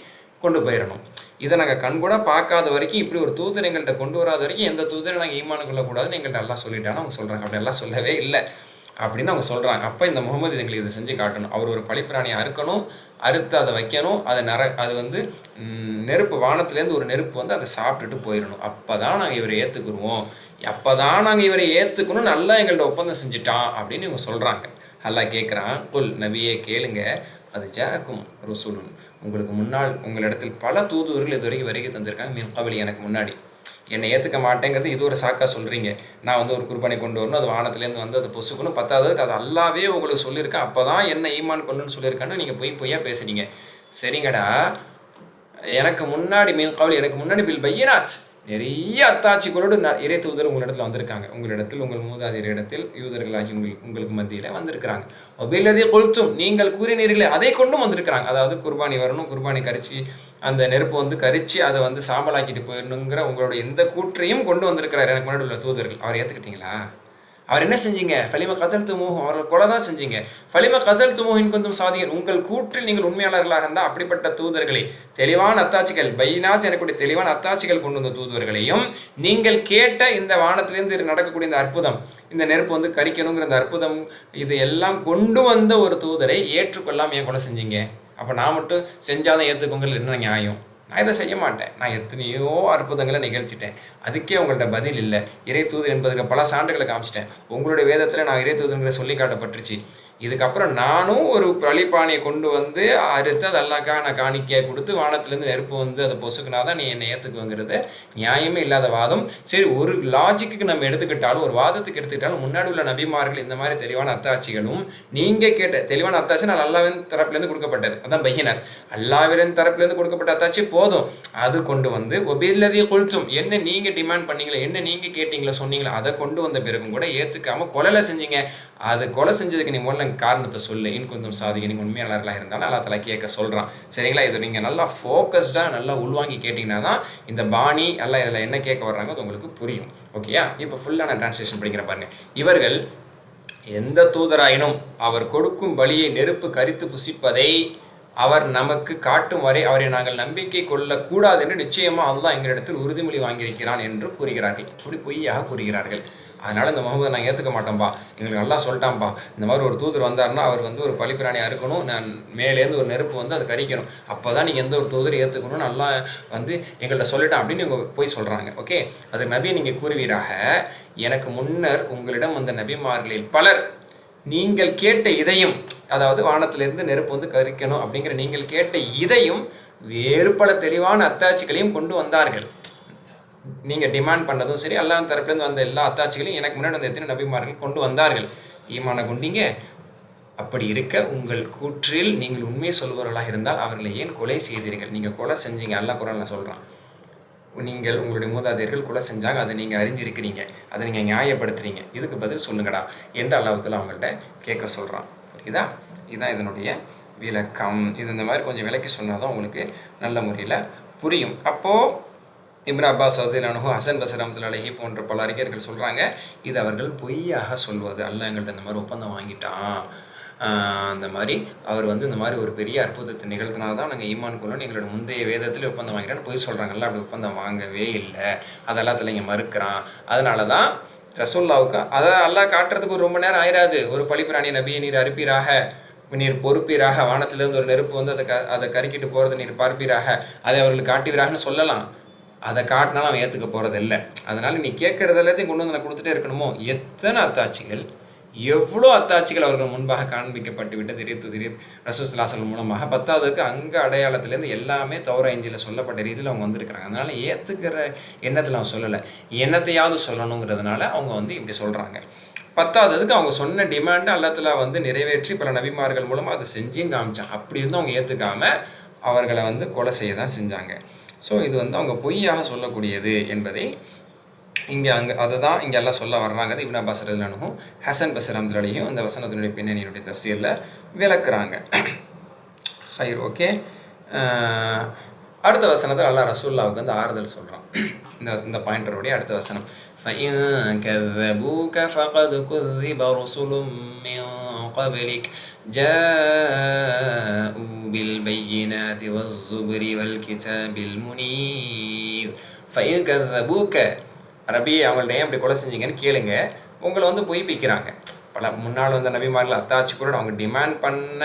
கொண்டு போயிடணும். இதை நாங்கள் கண்கூட பார்க்காத வரைக்கும், இப்படி ஒரு தூதர் எங்கள்கிட்ட கொண்டு வராத வரைக்கும் எந்த தூதரை நாங்கள் ஈமான் கொள்ளக்கூடாதுன்னு எங்கள்கிட்ட எல்லாம் சொல்லிட்டான்னு அவங்க சொல்கிறாங்க. அப்படி எல்லாம் சொல்லவே இல்லை அப்படின்னு அவங்க சொல்கிறாங்க. அப்போ இந்த முகமது எங்களுக்கு இதை செஞ்சு காட்டணும், அவர் ஒரு பலிப்பிராணியை அறுக்கணும், அறுத்து அதை வைக்கணும், அது வந்து நெருப்பு வானத்துலேருந்து ஒரு நெருப்பு வந்து அதை சாப்பிட்டுட்டு போயிடணும். அப்போ தான் நாங்கள் இவரை ஏற்றுக்குருவோம், அப்போ தான் நாங்கள் இவரை ஏற்றுக்கணும், நல்லா எங்கள்கிட்ட ஒப்பந்தம் செஞ்சுட்டான் அப்படின்னு இவங்க சொல்கிறாங்க. அல்லாஹ் கேட்குறான், குல் நபியே கேளுங்க, அது ஜாக்கும் ரசூலுன் உங்களுக்கு முன்னால் உங்களிடத்தில் பல தூதுவர்கள் இது வரைக்கும் வருகை தந்திருக்காங்க, மீன் கபலி எனக்கு முன்னாடி. என்னை ஏற்றுக்க மாட்டேங்கிறது இது ஒரு சாக்கா சொல்கிறீங்க, நான் வந்து ஒரு குர்பானை கொண்டு வரணும், அது வானத்துலேருந்து வந்து அதை பொசுக்கணும், பத்தாவதுக்கு அது அல்லாவே உங்களுக்கு சொல்லியிருக்கேன், அப்போ தான் என்ன ஈமான் கொள்ளணும்னு சொல்லியிருக்கான்னு நீங்கள் பொய்யா பேசுறீங்க. சரிங்கடா, எனக்கு முன்னாடி மீன் கபலி எனக்கு முன்னாடி பில் பையனாச் நிறைய அத்தாட்சிகளோடு இறை தூதர் உங்களிடத்தில் வந்திருக்காங்க, உங்களிடத்தில் உங்கள் மூதாதையர் இடத்தில் யூதர்களாகி உங்களுக்கு மத்தியில் வந்திருக்கிறாங்க. ஒபில்லதே கொளுத்தும் நீங்கள் கூறினீர்களே அதை கொண்டும் வந்திருக்கிறாங்க. அதாவது குர்பானி வரணும், குர்பானி கரிச்சு அந்த நெருப்பு வந்து கரிச்சு அதை வந்து சாம்பலாக்கிட்டு போயிடணுங்கிற உங்களோட எந்த கூற்றையும் கொண்டு வந்திருக்கிறார் எனக்கு முன்னாடி உள்ள தூதர்கள். அவர் ஏற்றுக்கிட்டீங்களா? அவர் என்ன செஞ்சீங்க? ஃபலிம கதல் துமூஹும் அவர்கள் கொலை தான் செஞ்சீங்க. ஃபலிம கதல் துமூஹின் கொஞ்சம் சாதிகள் உங்கள் கூற்றில் நீங்கள் உண்மையாளர்களாக இருந்தால் அப்படிப்பட்ட தூதர்களை தெளிவான அத்தாட்சிகள் பைனாத் எனக்கூடிய தெளிவான அத்தாட்சிகள் கொண்டு வந்த தூதுவர்களையும் நீங்கள் கேட்ட இந்த வானத்திலேருந்து நடக்கக்கூடிய இந்த அற்புதம், இந்த நெருப்பு வந்து கரிக்கணுங்கிற இந்த அற்புதம், இது எல்லாம் கொண்டு வந்த ஒரு தூதரை ஏற்றுக்கொள்ளாமல் ஏன் கொலை செஞ்சீங்க? அப்போ நான் மட்டும் செஞ்சாதான் ஏற்றுக்கோங்கிறது என்ன நியாயம்? நான் இதை செய்ய மாட்டேன், நான் எத்தனையோ அற்புதங்களை நிகழ்த்திட்டேன், அதுக்கே உங்கள்கிட்ட பதில் இல்லை. இறை தூதர் என்பதற்கு பல சான்றுகளை காமிச்சிட்டேன், உங்களுடைய வேதத்தில் நான் இறை தூதர்களை சொல்லி காட்டப்பட்டுருச்சு. இதுக்கப்புறம் நானும் ஒரு பலிப்பானையை கொண்டு வந்து அறுத்து அது அல்லாக்காக நான் காணிக்கையை கொடுத்து வானத்துலேருந்து நெருப்பு வந்து அதை பொசுக்குனா தான் நீ என்னை ஏற்றுக்குங்கிறது நியாயமே இல்லாத வாதம். சரி, ஒரு லாஜிக்கு நம்ம எடுத்துக்கிட்டாலும் ஒரு வாதத்துக்கு எடுத்துக்கிட்டாலும் முன்னாடி உள்ள நபிமார்கள் இந்த மாதிரி தெளிவான அத்தாட்சிகளும் நீங்கள் கேட்ட தெளிவான அத்தாட்சி நான் அல்லாவின் தரப்புலேருந்து கொடுக்கப்பட்டது, அதான் பையனாத், அல்லாவின் தரப்புலேருந்து கொடுக்கப்பட்ட அத்தாட்சி போதும், அது கொண்டு வந்து ஒபில்லதி கொளுத்தும் என்ன நீங்கள் டிமாண்ட் பண்ணீங்களே, என்ன நீங்கள் கேட்டீங்களோ சொன்னீங்களோ அதை கொண்டு வந்த பிறகும் கூட ஏற்றுக்காமல் கொலையில் செஞ்சீங்க. அது கொலை செஞ்சதுக்கு நீ முதல்ல காரணத்தை சொல்லு, கொஞ்சம் சாதிக்க நீங்கள் உண்மையாளர்களாக இருந்தாலும் அல்லா தஆலா கேட்க சொல்கிறான். சரிங்களா? இது நீங்கள் நல்லா ஃபோக்கஸ்டாக நல்லா உள்வாங்கி கேட்டிங்கன்னா தான் இந்த பாணி எல்லாம் இதில் என்ன கேட்க வர்றாங்க அது உங்களுக்கு புரியும். ஓகேயா? இப்போ ஃபுல்லான டிரான்ஸ்லேஷன் படிக்கிற பாருங்க. இவர்கள் எந்த தூதராயினும் அவர் கொடுக்கும் பலியை நெருப்பு கரித்து புசிப்பதை அவர் நமக்கு காட்டும் வரை அவரை நாங்கள் நம்பிக்கை கொள்ளக்கூடாது என்று நிச்சயமாக அல்லாஹ் எங்களிடத்தில் உறுதிமொழி வாங்கியிருக்கிறான் என்று கூறுகிறார்கள். இப்படி பொய்யாக கூறுகிறார்கள். அதனால் இந்த முகமது நான் ஏற்றுக்க மாட்டேன்ப்பா, எங்களுக்கு நல்லா சொல்லிட்டான்ப்பா, இந்த மாதிரி ஒரு தூதர் வந்தார்னா அவர் வந்து ஒரு பலிப்பிராணியாக இருக்கணும், நான் மேலேருந்து ஒரு நெருப்பு வந்து அதை கரிக்கணும், அப்போ தான் நீங்கள் எந்த ஒரு தூதரை ஏற்றுக்கணும் நல்லா வந்து எங்கள்கிட்ட சொல்லிட்டான் அப்படின்னு இவங்க போய் சொல்கிறாங்க. ஓகே, அது நபியை நீங்கள் கூறுவீராக, எனக்கு முன்னர் உங்களிடம் வந்த நபிமார்களில் பலர் நீங்கள் கேட்ட இதையும், அதாவது வானத்திலிருந்து நெருப்பு வந்து கரிக்கணும் அப்படிங்கிற நீங்கள் கேட்ட இதையும் வேறு பல தெளிவான அத்தாட்சிகளையும் கொண்டு வந்தார்கள். நீங்கள் டிமாண்ட் பண்ணதும் சரி, அல்லாஹ் தரப்புலேருந்து வந்த எல்லா அத்தாட்சிகளையும் எனக்கு முன்னாடி வந்த எத்தனை நபிமார்கள் கொண்டு வந்தார்கள், ஈமான கொண்டீங்க. அப்படி இருக்க உங்கள் கூற்றில் நீங்கள் உண்மையை சொல்பவர்களாக இருந்தால் அவர்களை ஏன் கொலை செய்தீர்கள்? நீங்கள் கொலை செஞ்சீங்க, அல்லாஹ் குர்ஆனில் சொல்கிறான், நீங்கள் உங்களுடைய மூதாதையர்கள் கொலை செஞ்சாங்க, அதை நீங்கள் அறிஞ்சிருக்கிறீங்க, அதை நீங்கள் நியாயப்படுத்துறீங்க, இதுக்கு பதில் சொல்லுங்கடா என்று அல்லாஹ் தஆலா அவங்கள்ட்ட கேட்க சொல்கிறான். புரியுதா? இதுதான் இதனுடைய விளக்கம். இது இந்த மாதிரி கொஞ்சம் விளக்கி சொன்னால் தான் உங்களுக்கு நல்ல முறையில் புரியும். அப்போது இப்னு அப்பாஸ் ரலியல்லாஹு அன்ஹு, ஹசன் பஸ்ரி ரஹ்மத்துல்லாஹி அலைஹி போன்ற பல அறிஞர்கள் சொல்கிறாங்க, இது அவர்கள் பொய்யாக சொல்வது. அல்லாஹ் எங்கள்கிட்ட இந்த மாதிரி ஒப்பந்தம் வாங்கிட்டான், அந்த மாதிரி அவர் வந்து இந்த மாதிரி ஒரு பெரிய அற்புதத்தை நிகழ்த்தினா தான் நாங்கள் ஈமான் கொள்ளணும், எங்களோட முந்தைய வேதத்தில் ஒப்பந்தம் வாங்கிட்டான்னு பொய் சொல்கிறாங்க. எல்லாம் அப்படி ஒப்பந்தம் வாங்கவே இல்லை, அதெல்லாத்தில் இங்கே மறுக்கிறான். அதனால தான் ரசூல்லாவுக்கு அதை அல்லாஹ் காட்டுறதுக்கு ரொம்ப நேரம் ஆயிராது. ஒரு பழிப்பிராணி நபியை நீர் அறுப்பீராக, நீர் பொறுப்பீராக, வானத்திலிருந்து ஒரு நெருப்பு வந்து அதை கருக்கிட்டு போகிறத நீர் பார்ப்பீராக, அதை அவர்களுக்கு காட்டுவீராகன்னு சொல்லலாம். அதை காட்டினாலும் அவன் ஏற்றுக்க போகிறது இல்லை. அதனால் நீ கேட்குறது எல்லாத்தையும் கொண்டு வந்து நான் கொடுத்துட்டே இருக்கணுமோ? எத்தனை அத்தாட்சிகள், எவ்வளோ அத்தாட்சிகள் அவர்கள் முன்பாக காண்பிக்கப்பட்டு விட்டு திடீர் ரசூல் ஸல்லல்லாஹு அலைஹி மூலமாக 10வதுக்கு அங்கே அடையாளத்துலேருந்து எல்லாமே தௌரா இஞ்சியில் சொல்லப்பட்ட ரீதியில் அவங்க வந்திருக்கிறாங்க. அதனால் ஏற்றுக்கிற எண்ணத்தில் அவன் சொல்லலை, எண்ணத்தையாவது சொல்லணுங்கிறதுனால அவங்க வந்து இப்படி சொல்கிறாங்க. 10வதுக்கு அவங்க சொன்ன டிமாண்டை அல்லாஹ் வந்து நிறைவேற்றி பல நபிமார்கள் மூலமாக அதை செஞ்சும் காமிச்சான். அப்படி இருந்தும் அவங்க ஏற்றுக்காமல் அவர்களை வந்து கொலை செய்ய தான் செஞ்சாங்க. ஸோ இது வந்து அவங்க பொய்யாக சொல்லக்கூடியது என்பதை இங்கே அதை தான் இங்கே எல்லாம் சொல்ல வர்றாங்க. இப்னு அப்பாஸ் ரலியல்லாஹு அன்ஹு, ஹசன் பஸ்ரி ரஹ்மத்துல்லாஹி அலைஹி இந்த வசனத்தினுடைய பின்னணியினுடைய தஃப்சீரில் விளக்குறாங்க. ஹைர், ஓகே. அடுத்த வசனத்தில் அல்லாஹ் ரசூலுல்லாஹ்வுக்கு வந்து ஆறுதல் சொல்கிறான். இந்த பாயிண்டருடைய அடுத்த வசனம், فَإِن كَذَّبُوكَ فَقَدْ كُذِّبَ رُسُلٌ مِّن قَبْلِكَ جَاءُوا بِالْبَيِّنَاتِ وَالزُّبُرِ وَالْكِتَابِ الْمُنِيرِ فَإِن كَذَّبُوكَ, அரபியை அவங்கள்ட்ட ஏன் அப்படி கொலை செஞ்சீங்கன்னு கேளுங்க. உங்களை வந்து பொய்ப்பிக்கிறாங்க. பல முன்னால் வந்த நபிமார்கள் அத்தாட்சி கூட அவங்க டிமாண்ட் பண்ண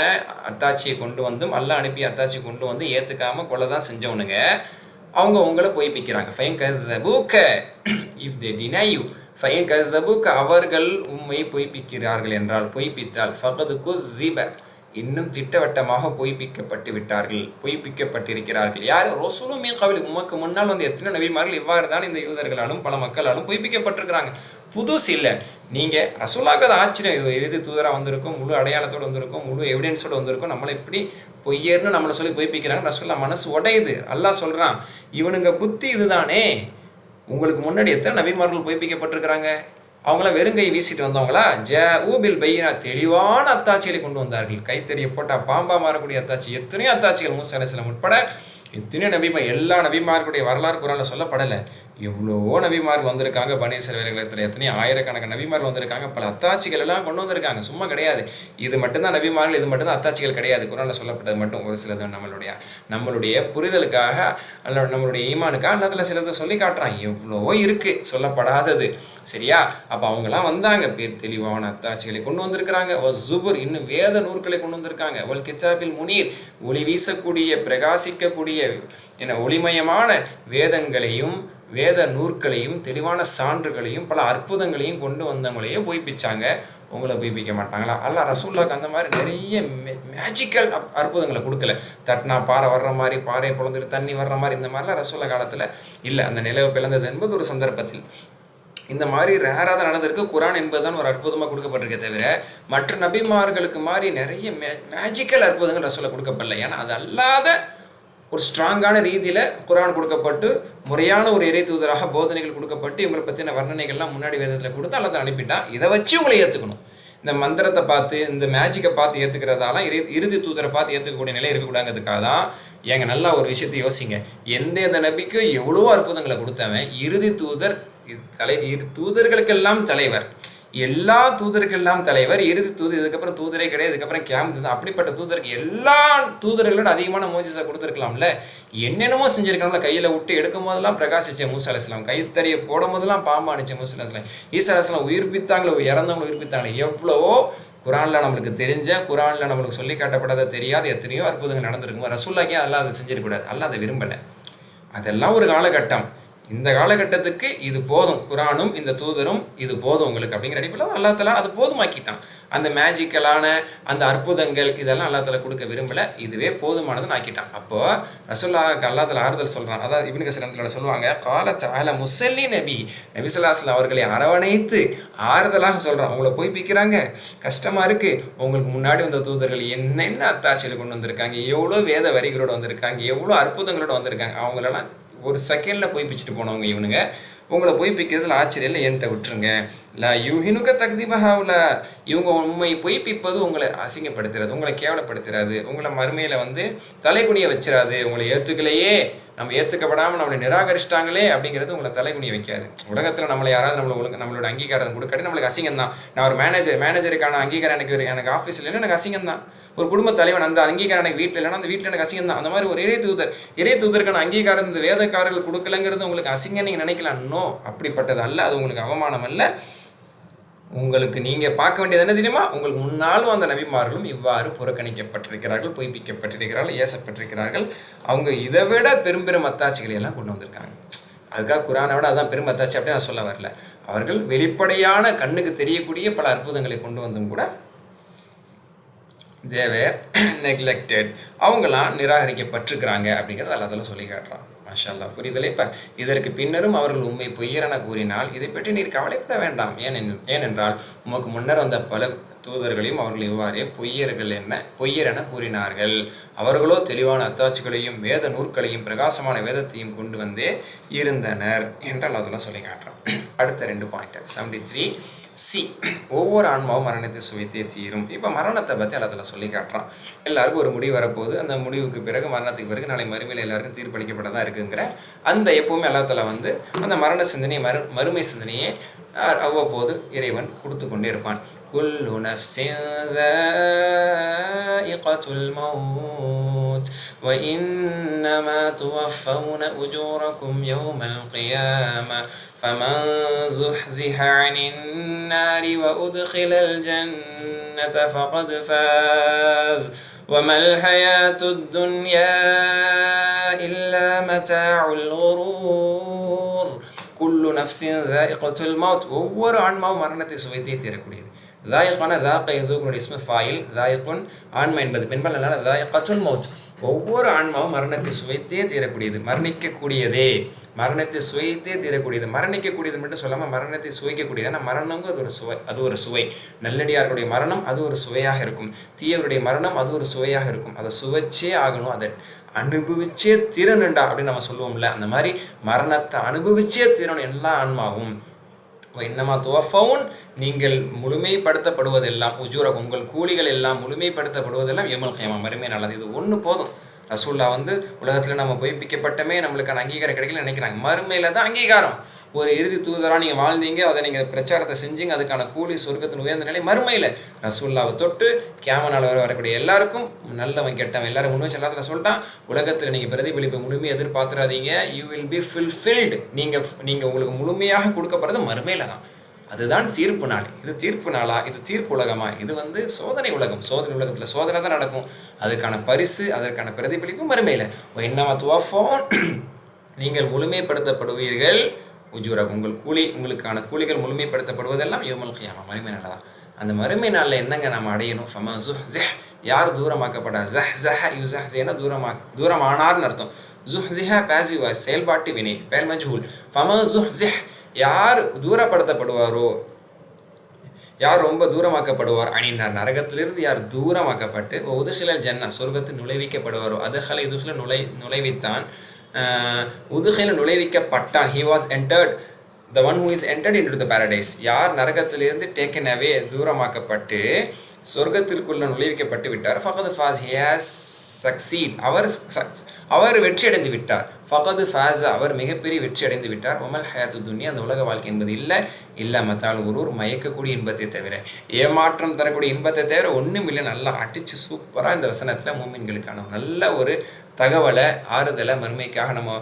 அத்தாட்சியை கொண்டு வந்தும் அல்லாஹ் அனுப்பி அத்தாட்சி கொண்டு வந்து ஏற்றுக்காமல் கொலை தான் செஞ்சவனுங்க. அவங்க உங்களை பொய்ப்பிக்கிறாங்க. ஃபைன் கஸபூக, இஃப் தே டினை யூ, ஃபைன் கஸபூக, அவர்கள் உம்மை பொய்ப்பிக்கிறார்கள் என்றால், பொய்ப்பித்தால், ஃபகது குஸிப, இன்னும் திட்டவட்டமாக பொய்ப்பிக்கப்பட்டு விட்டார்கள், பொய்ப்பிக்கப்பட்டிருக்கிறார்கள். யார்? ரசூலும் மின் கபிலிக், உமக்கு முன்னால் வந்து எத்தனை நபிமார்கள் இவ்வாறு தான் இந்த யூதர்களாலும் பல மக்களாலும் பொய்ப்பிக்கப்பட்டிருக்கிறாங்க. புதுசு இல்லை. நீங்கள் ரசூலாக்கு அது ஆச்சரியம், எழுதி தூதராக வந்திருக்கும், முழு அடையாளத்தோடு வந்திருக்கும், முழு எவிடன்ஸோடு வந்திருக்கும், நம்மளை இப்படி பொய்யர்னு நம்மளை சொல்லி பொய்ப்பிக்கிறாங்க. ரசூல்லா மனசு உடையுது. அல்லாஹ் சொல்கிறான், இவனுங்க புத்தி இதுதானே, உங்களுக்கு முன்னாடி எத்தனை நபிமார்கள் பொய்ப்பிக்கப்பட்டிருக்கிறாங்க, அவங்களாம் வெறுங்கை வீசிட்டு வந்தவங்களா? ஊபில் பையினா, தெளிவான அத்தாட்சிகளை கொண்டு வந்தார்கள். கைத்தறியை போட்டால் பாம்பா மாறக்கூடிய அத்தாட்சி, எத்தனையோ அத்தாட்சிகள் மூசா அலைஹிஸ்ஸலாம் உட்பட எத்தனையோ எல்லா நபிமார்களுடைய வரலாறு குரானில் சொல்லப்படலை. எவ்வளோ நபிமார்கள் வந்திருக்காங்க, பனி இஸ்ரவேலர்கள் எத்தனையோ ஆயிரக்கணக்கான நபிமார்கள் வந்திருக்காங்க, பல அத்தாட்சிகள் எல்லாம் கொண்டு வந்திருக்காங்க. சும்மா கிடையாது, இது மட்டும்தான் நபிமார்கள், இது மட்டும்தான் அத்தாட்சிகள் கிடையாது. குரானில் சொல்லப்பட்டது மட்டும் ஒரு சிலது நம்மளுடைய புரிதலுக்காக, நம்மளுடைய ஈமானுக்காக அன்னத்தில் சிலது சொல்லி காட்டுறான். எவ்வளவோ இருக்குது சொல்லப்படாதது, சரியா? அப்போ அவங்களாம் வந்தாங்க, பேர் தெளிவான அத்தாட்சிகளை கொண்டு வந்திருக்கிறாங்க. ஜுபுர், இன்னும் வேத நூற்களை கொண்டு வந்திருக்காங்க. வல் கிதாபில் முனீர், ஒளி வீசக்கூடிய பிரகாசிக்கக்கூடிய ஒளிமயமான வேதங்களையும் வேத நூற்களையும் தெளிவான சான்றுகளையும் பல அற்புதங்களையும் கொண்டு வந்தவங்களையே பொய்ப்பிச்சாங்க. உங்களை பொய்ப்பிக்க மாட்டாங்களா? அல்லாஹ் ரசூலுல்லாஹ்க்கு அந்த மாதிரி நிறைய மேஜிக்கல் அற்புதங்களை கொடுக்கல. தட்டினா பாறை வர்ற மாதிரி, பாறை பிளந்துட்டு தண்ணி வர்ற மாதிரி, இந்த மாதிரிலாம் ரசூலுல்லாஹ் காலத்தில் இல்லை. அந்த நிலவு பிளந்தது என்பது ஒரு சந்தர்ப்பத்தில், இந்த மாதிரி ரேராக தான் நடந்திருக்கு. குரான் என்பது தான் ஒரு அற்புதமாக கொடுக்கப்பட்டிருக்கே தவிர மற்ற நபிமார்களுக்கு மாதிரி நிறைய மேஜிக்கல் அற்புதங்கள் ரசூலுல்லாஹ் கொடுக்கப்படல. ஏன்னா அது அல்லாத ஒரு ஸ்ட்ராங்கான ரீதியில் குரான் கொடுக்கப்பட்டு, முறையான ஒரு இறை தூதராக போதனைகள் கொடுக்கப்பட்டு, இவங்களை பற்றின வர்ணனைகள்லாம் முன்னாடி வேதத்தில் கொடுத்து அல்லாஹ் அனுப்பிட்டான். இதை வச்சு உங்களை ஏற்றுக்கணும். இந்த மந்திரத்தை பார்த்து, இந்த மேஜிக்கை பார்த்து ஏற்றுக்கிறதால இறுதி தூதரை பார்த்து ஏற்றுக்கக்கூடிய நிலை இருக்கக்கூடாதுங்கிறதுக்காக தான். ஏங்க நல்லா ஒரு விஷயத்தை யோசிங்க, எந்த நபிக்கும் எவ்வளோ அற்புதங்களை கொடுத்தவன் இறுதி தூதர், தூதர்களுக்கெல்லாம் தலைவர், எல்லா தூதருக்கெல்லாம் தலைவர், இறுதி தூதர், இதுக்கப்புறம் தூதரே கிடையாது, இதுக்கப்புறம் கியாமத். அப்படிப்பட்ட தூதருக்கு எல்லா தூதர்களோட அதிகமான மோஜிஸா கொடுத்துருக்கலாம்ல, என்னென்னமோ செஞ்சிருக்கலாம்ல. கையில் விட்டு எடுக்கும் போதெல்லாம் பிரகாசிச்ச மூசா அலைஹிஸ்ஸலாம், கைத்தறியை போடும் போதெல்லாம் பாம்பு அணிச்ச மூசா அலைஹிஸ்ஸலாம், ஈசா அலைஹிஸ்ஸலாம் உயிர்ப்பித்தாங்களோ, இறந்தவங்களை உயிர்ப்பித்தாங்களே, எவ்வளவோ குரானில் நம்மளுக்கு தெரிஞ்ச, குரானில் நம்மளுக்கு சொல்லி காட்டப்படாத தெரியாத எத்தனையோ அற்புதங்கள் நடந்திருக்குமோ. ரசூலுல்லாஹ்க்கே அதெல்லாம் அதை செஞ்சிடக்கூடாது, அல்லாஹ் அதை விரும்பலை. அதெல்லாம் ஒரு காலகட்டம். இந்த காலகட்டத்துக்கு இது போதும், குரானும் இந்த தூதரும் இது போதும் உங்களுக்கு அப்படிங்கிற அடிப்படையில் அல்லாஹ் தஆலா அது போதுமாக்கிட்டான். அந்த மேஜிக்கலான அந்த அற்புதங்கள் இதெல்லாம் அல்லாஹ் தஆலா கொடுக்க விரும்பலை, இதுவே போதுமானதுன்னு ஆக்கிட்டான். அப்போது ரசூலுல்லாஹ்க்கு அல்லாஹ் தஆலா ஆறுதல் சொல்கிறான். அதாவது இப்னு கஸீர் ரஹ்மத்துல்லாஹி சொல்லுவாங்க, கால தஆலா முஸல்லி நபி ஸல்லல்லாஹு அலைஹி வஸல்லம் அவர்களை அரவணைத்து ஆறுதலாக சொல்கிறான். உங்களை பொய்ப்பிக்கிறாங்க, கஷ்டமாக இருக்குது, உங்களுக்கு முன்னாடி வந்த தூதர்கள் என்னென்ன அத்தாட்சியில் கொண்டு வந்திருக்காங்க, எவ்வளோ வேத வரிகளோடு வந்திருக்காங்க, எவ்வளோ அற்புதங்களோடு வந்திருக்காங்க, அவங்களெல்லாம் ஒரு செகண்டில் பொய்ப்பிச்சுட்டு போனவங்க இவனுங்க. உங்களை பொய்ப்பிக்கிறதுல ஆச்சரியம் இல்லை, என்கிட்ட விட்டுருங்க. லா யூஹினுக தக்திபஹாவுல, இவங்க உண்மை பொய்ப்பிப்பது உங்களை அசிங்கப்படுத்துறது, உங்களை கேவலப்படுத்துறாது, உங்களை மறுமையில் வந்து தலைகுனிய வச்சிடாது, உங்களை ஏற்றுக்கலையே நம்ம ஏற்றுக்கப்படாமல் நம்மளை நிராகரிச்சிட்டாங்களே அப்படிங்கிறது உங்களை தலைகுனிய வைக்காது. உலகத்தில் நம்மளை யாராவது நம்மளோட அங்கீகாரம் கொடுக்காட்டி நம்மளுக்கு அசிங்கம் தான். நான் ஒரு மேனேஜருக்கான அங்கீகாரம் எனக்கு ஆஃபீஸில் இல்லைன்னா எனக்கு அசிங்கம் தான். ஒரு குடும்ப தலைவன் அந்த அங்கீகாரம் எனக்கு வீட்டில் இல்லைன்னா அந்த வீட்டில் எனக்கு அசிங்கம் தான். அந்த மாதிரி ஒரு இறை தூதருக்கான அங்கீகாரம் இந்த வேதக்காரர்கள் கொடுக்கலங்கிறது உங்களுக்கு அசிங்கம் நீங்கள் நினைக்கலாம். இன்னும் அப்படிப்பட்டது அல்ல, அது உங்களுக்கு அவமானம் அல்ல. உங்களுக்கு நீங்கள் பார்க்க வேண்டியது என்ன தெரியுமா? உங்களுக்கு முன்னாலும் அந்த நபிமார்களும் இவ்வாறு புறக்கணிக்கப்பட்டிருக்கிறார்கள், பொய்ப்பிக்கப்பட்டிருக்கிறார்கள், ஏசப்பட்டிருக்கிறார்கள். அவங்க இதை விட பெரும் அத்தாட்சிகளை எல்லாம் கொண்டு வந்திருக்காங்க. அதுக்காக குரானை விட அதான் பெரும் அத்தாட்சி அப்படின்னு நான் சொல்ல வரல. அவர்கள் வெளிப்படையான கண்ணுக்கு தெரியக்கூடிய பல அற்புதங்களை கொண்டு வந்தும் கூட தேவர் நெக்லெக்டட், அவங்களாம் நிராகரிக்கப்பட்டிருக்கிறாங்க அப்படிங்கிறத அல்லாஹ் சொல்லி காட்டுறான். மாஷா அல்லாஹ், புரிதலை. இப்போ இதற்கு பின்னரும் அவர்கள் உண்மை பொய்யரென கூறினால் இதை பற்றி நீர் கவலைப்பட வேண்டாம். ஏனென்றால் உமக்கு முன்னர் வந்த பல தூதர்களையும் அவர்கள் இவ்வாறே பொய்யர் என கூறினார்கள். அவர்களோ தெளிவான அத்தாட்சிகளையும் வேத நூற்களையும் பிரகாசமான வேதத்தையும் கொண்டு வந்தே இருந்தனர் என்றால் அதெல்லாம் சொல்லி காட்டுறான். அடுத்த 2 பாயிண்ட் 73C, ஒவ்வொரு ஆன்மாவும் மரணத்தை சுவைத்தே தீரும். இப்போ மரணத்தை பற்றி எல்லாத்தில் சொல்லி காட்டுறான். எல்லாருக்கும் ஒரு முடிவு வரப்போகுது. அந்த முடிவுக்கு பிறகு, மரணத்துக்கு பிறகு நாளை மறுமையில் எல்லாருக்கும் தீர்ப்பளிக்கப்பட தான் இருக்குங்கிற அந்த எப்பவுமே எல்லாத்தில் வந்து அந்த மரண சிந்தனை மறுமை சிந்தனையே அவ்வப்போது இறைவன் கொடுத்து கொண்டே இருப்பான். குல்லு நஃப்ஸின் ذائقத்துல் மௌத் வ இன்னமா துவஃபௌன உஜூரக்கும் யௌமல் கியாமah فمن زحزح عن النار وأدخل الجنة فقد فاز وما الحياة الدنيا إلا متاع الغرور. كل نفس ذائقة الموت, ஒவ்வொரு ஆன்மாவும் மரணத்தை சுவைத்தே தீரக்கூடியது. தாயிக்கான தாக்க எதுக்குடைய இஸ்மு ஃபாயில், தாயிக்குன் ஆன்மா என்பது பெண்பால், அதனால தாயிகத்துல் மௌத், ஒவ்வொரு ஆன்மாவும் மரணத்தை சுவைத்தே தீரக்கூடியது. மரணிக்கக்கூடியதே, மரணத்தை சுவைத்தே தீரக்கூடியது. மரணிக்கக்கூடியது மட்டும் சொல்லாமல் மரணத்தை சுவைக்கக்கூடியது. ஆனால் மரணங்கும் அது ஒரு சுவை. நல்லடியார்களுடைய மரணம் அது ஒரு சுவையாக இருக்கும். தீயவருடைய மரணம் அது ஒரு சுவையாக இருக்கும். அதை சுவைச்சே ஆகணும், அதை அனுபவிச்சே தீரணுண்டா அப்படின்னு நம்ம சொல்லுவோம்ல. அந்த மாதிரி மரணத்தை அனுபவிச்சே தீரணும் எல்லா ஆன்மாவும். இன்னமா துவஃபவுன், நீங்கள் முழுமைப்படுத்தப்படுவதெல்லாம், உஜூரக், உங்கள் கூலிகள் எல்லாம் முழுமைப்படுத்தப்படுவதெல்லாம் யௌமல் கியாமah, மறுமை நாள். இது ஒன்று போதும். ரசூல்லா வந்து உலகத்தில் நம்ம பொய்ப்பிக்கப்பட்டமே நம்மளுக்கான அங்கீகாரம் கிடைக்கல நினைக்கிறாங்க. மறுமையில் தான் அங்கீகாரம். ஒரு இறுதி தூதராக நீங்கள் வாழ்ந்தீங்க, அதை நீங்கள் பிரச்சாரத்தை செஞ்சீங்க, அதுக்கான கூலி சொர்க்கத்தின் உயர்ந்த நிலை மறுமையில். ரசூல்லாவை தொட்டு கியாமத் நாள் வரக்கூடிய எல்லாருக்கும், நல்லவன் கெட்டவன் எல்லாரும் முன் வச்சு எல்லாத்துல சொல்லிட்டான். உலகத்தில் நீங்கள் பிரதிபலிப்பை முழுமையை எதிர்பார்த்துறாதீங்க. You will be fulfilled. நீங்கள் உங்களுக்கு முழுமையாக கொடுக்கப்படுறது மறுமையில் தான். அதுதான் தீர்ப்பு நாள். இது தீர்ப்பு நாளா? இது தீர்ப்பு உலகமா? இது வந்து சோதனை உலகம். சோதனை உலகத்தில் சோதனை தான் நடக்கும். அதுக்கான பரிசு, அதற்கான பிரதிபலிப்பு மறுமையில். இன்னமா துவஃபவுன், நீங்கள் முழுமைப்படுத்தப்படுவீர்கள். உஜூரக், உங்கள் கூலி, உங்களுக்கான கூலிகள் முழுமைப்படுத்தப்படுவதெல்லாம் யௌமல் கியாமah, மறுமை நாள் தான். அந்த மறுமை நாளில் என்னங்க நம்ம அடையணும்? ஃபமா ஸுஹ்ஸிஹ், யார் தூரமாக்கப்பட்டார்? ஸஹ்ஸஹ யுஸஹ்ஸிஹ்னா தூரமானார்னு அர்த்தம். ஸுஹ்ஸிஹ பாசிவ் வாய்ஸ், செயல்பாட்டு வினை, ஃபெல் மஜ்ஹூல். ஃபமா ஸுஹ்ஸிஹ், யார் தூரப்படுத்தப்படுவாரோ, யார் ரொம்ப தூரமாக்கப்படுவார், அணினார், நரகத்திலிருந்து யார் தூரமாக்கப்பட்டு, உதுகிலல் ஜன்னா, சொர்க்கத்தில் நுழைவிக்கப்படுவாரோ, அதுகல இதுகில நுழைவித்தான், உதுகில நுழைவிக்கப்பட்டான், he was entered, the one who is entered into the paradise, யார் நரகத்திலிருந்து taken away, தூரமாக்கப்பட்டு சொர்க்கத்திற்குள்ள நுழைவிக்கப்பட்டு விட்டார், ஃபகது ஃபாஸ், he has succeed, அவர் வெற்றி அடைந்து விட்டார். ஃபகது ஃபாஸா, அவர் மிகப்பெரிய வெற்றி அடைந்து விட்டார். ஒமல் ஹயாத்து துன்யா, அந்த உலக வாழ்க்கை என்பது இல்லை மத்தால் ஒரு மயக்கக்கூடிய இன்பத்தை தவிர, ஏமாற்றம் தரக்கூடிய இன்பத்தை தவிர ஒன்றும் இல்லை. நல்லா அடித்து சூப்பராக இந்த வசனத்தில் மூமின்களுக்கான நல்ல ஒரு தகவலை, ஆறுதலை, மறுமைக்காக நம்ம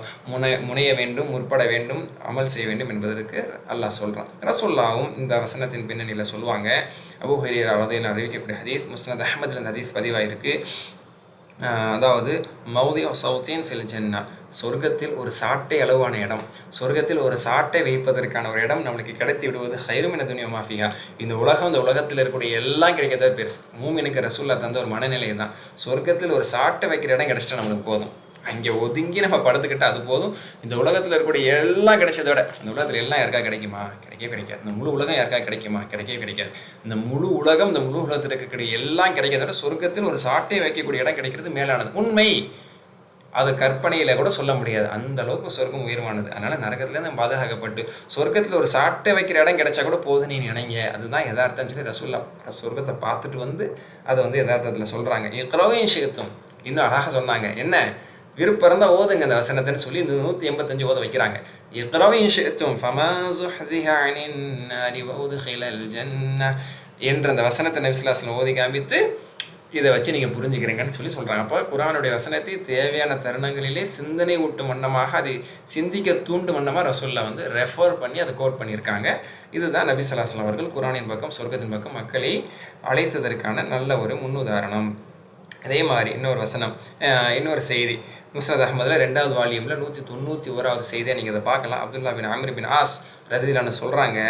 முனைய வேண்டும், முற்பட வேண்டும், அமல் செய்ய வேண்டும் என்பதற்கு அல்லாஹ் சொல்கிறான். ரசூலுல்லாஹ்வும் இந்த வசனத்தின் பின்னணியில் சொல்லுவாங்க. அபூ ஹுரைரா ரலியல்லாஹு அறிவிக்கக்கூடிய ஹதீஸ் முஸ்னத் அஹ்மதில் அந்த ஹதீஸ் பதிவாயிருக்கு. அதாவது மௌதி சௌத்தீன் ஃபில் ஜன்னா, சொர்க்கத்தில் ஒரு சாட்டை அளவான இடம், சொர்க்கத்தில் ஒரு சாட்டை வைப்பதற்கான ஒரு இடம் நம்மளுக்கு கிடைத்து விடுவது ஹைரு மின துன்யா வமா ஃபீஹா, இந்த உலகத்தில் இருக்கக்கூடிய எல்லாம் கிடைக்கிறத பெருசு. மூமினுக்கு ரசூலுல்லாஹ் தந்த ஒரு மனநிலை தான். சொர்க்கத்தில் ஒரு சாட்டை வைக்கிற இடம் கிடைச்சிட்டா நம்மளுக்கு போதும், அங்கே ஒதுங்கி நம்ம படுத்துக்கிட்டால் அது போதும். இந்த உலகத்தில் இருக்கக்கூடிய எல்லாம் கிடைச்சதை விட, இந்த உலகத்தில் எல்லாம் யாருக்கா கிடைக்குமா? கிடைக்காது. இந்த முழு உலகம் யாருக்கா கிடைக்குமா? கிடைக்காது. இந்த முழு உலகத்தில் இருக்கக்கூடிய எல்லாம் கிடைக்கிறத விட சொர்க்கத்தில் ஒரு சாட்டை வைக்கக்கூடிய இடம் கிடைக்கிறது மேலானது. உண்மை, அது கற்பனையில் கூட சொல்ல முடியாது, அந்த அளவுக்கு சொர்க்கம் உயர்வானது. அதனால் நரகத்துலேருந்து நம்ம பாதுகாக்கப்பட்டு சொர்க்கத்தில் ஒரு சாட்டை வைக்கிற இடம் கிடைச்சா கூட போதும் நீ நினைங்க. அதுதான் யதார்த்தம்னு சொல்லி ரசூலுல்லாஹ் சொர்க்கத்தை பார்த்துட்டு வந்து அதை வந்து யதார்த்தத்தில் சொல்கிறாங்க. இக்ரவும் ஷி'தும், இன்னும் அழகாக சொன்னாங்க. என்ன? விருப்பம் இருந்தால் ஓதுங்க அந்த வசனத்தைன்னு சொல்லி இந்த 185 ஓத வைக்கிறாங்க. இக்ரவு இன் ஷி'தும் ஃபமா ஸுஹ்ஸிஹ அனின் நாரி வ உத்கிலல் ஜன்னah என்ற அந்த வசனத்தை நபி ஸல்லல்லாஹு அலைஹி வஸல்லம் ஓதி காமித்து இதை வச்சு நீங்கள் புரிஞ்சுக்கிறீங்கன்னு சொல்லி சொல்கிறாங்க. அப்போ குர்ஆனுடைய வசனத்தை தேவையான தருணங்களிலே சிந்தனை ஊட்டும் வண்ணமாக, அதை சிந்திக்க தூண்டும் வண்ணமாக ரசூலுல்லாஹ் வந்து ரெஃபர் பண்ணி அதை கோட் பண்ணியிருக்காங்க. இதுதான் நபி ஸல்லல்லாஹு அலைஹி வஸல்லம் அவர்கள் குர்ஆனின் பக்கம், சொர்க்கத்தின் பக்கம் மக்களை அழைத்ததற்கான நல்ல ஒரு முன்னுதாரணம். அதே மாதிரி இன்னொரு வசனம், இன்னொரு செய்தி முஸ்னத் அஹ்மதில் 2வது வால்யூமில் 191வது செய்தியை நீங்கள் இதை பார்க்கலாம். அப்துல்லா பின் ஆமிர் பின் ஆஸ் ரதியல்லாஹு சொல்கிறாங்க,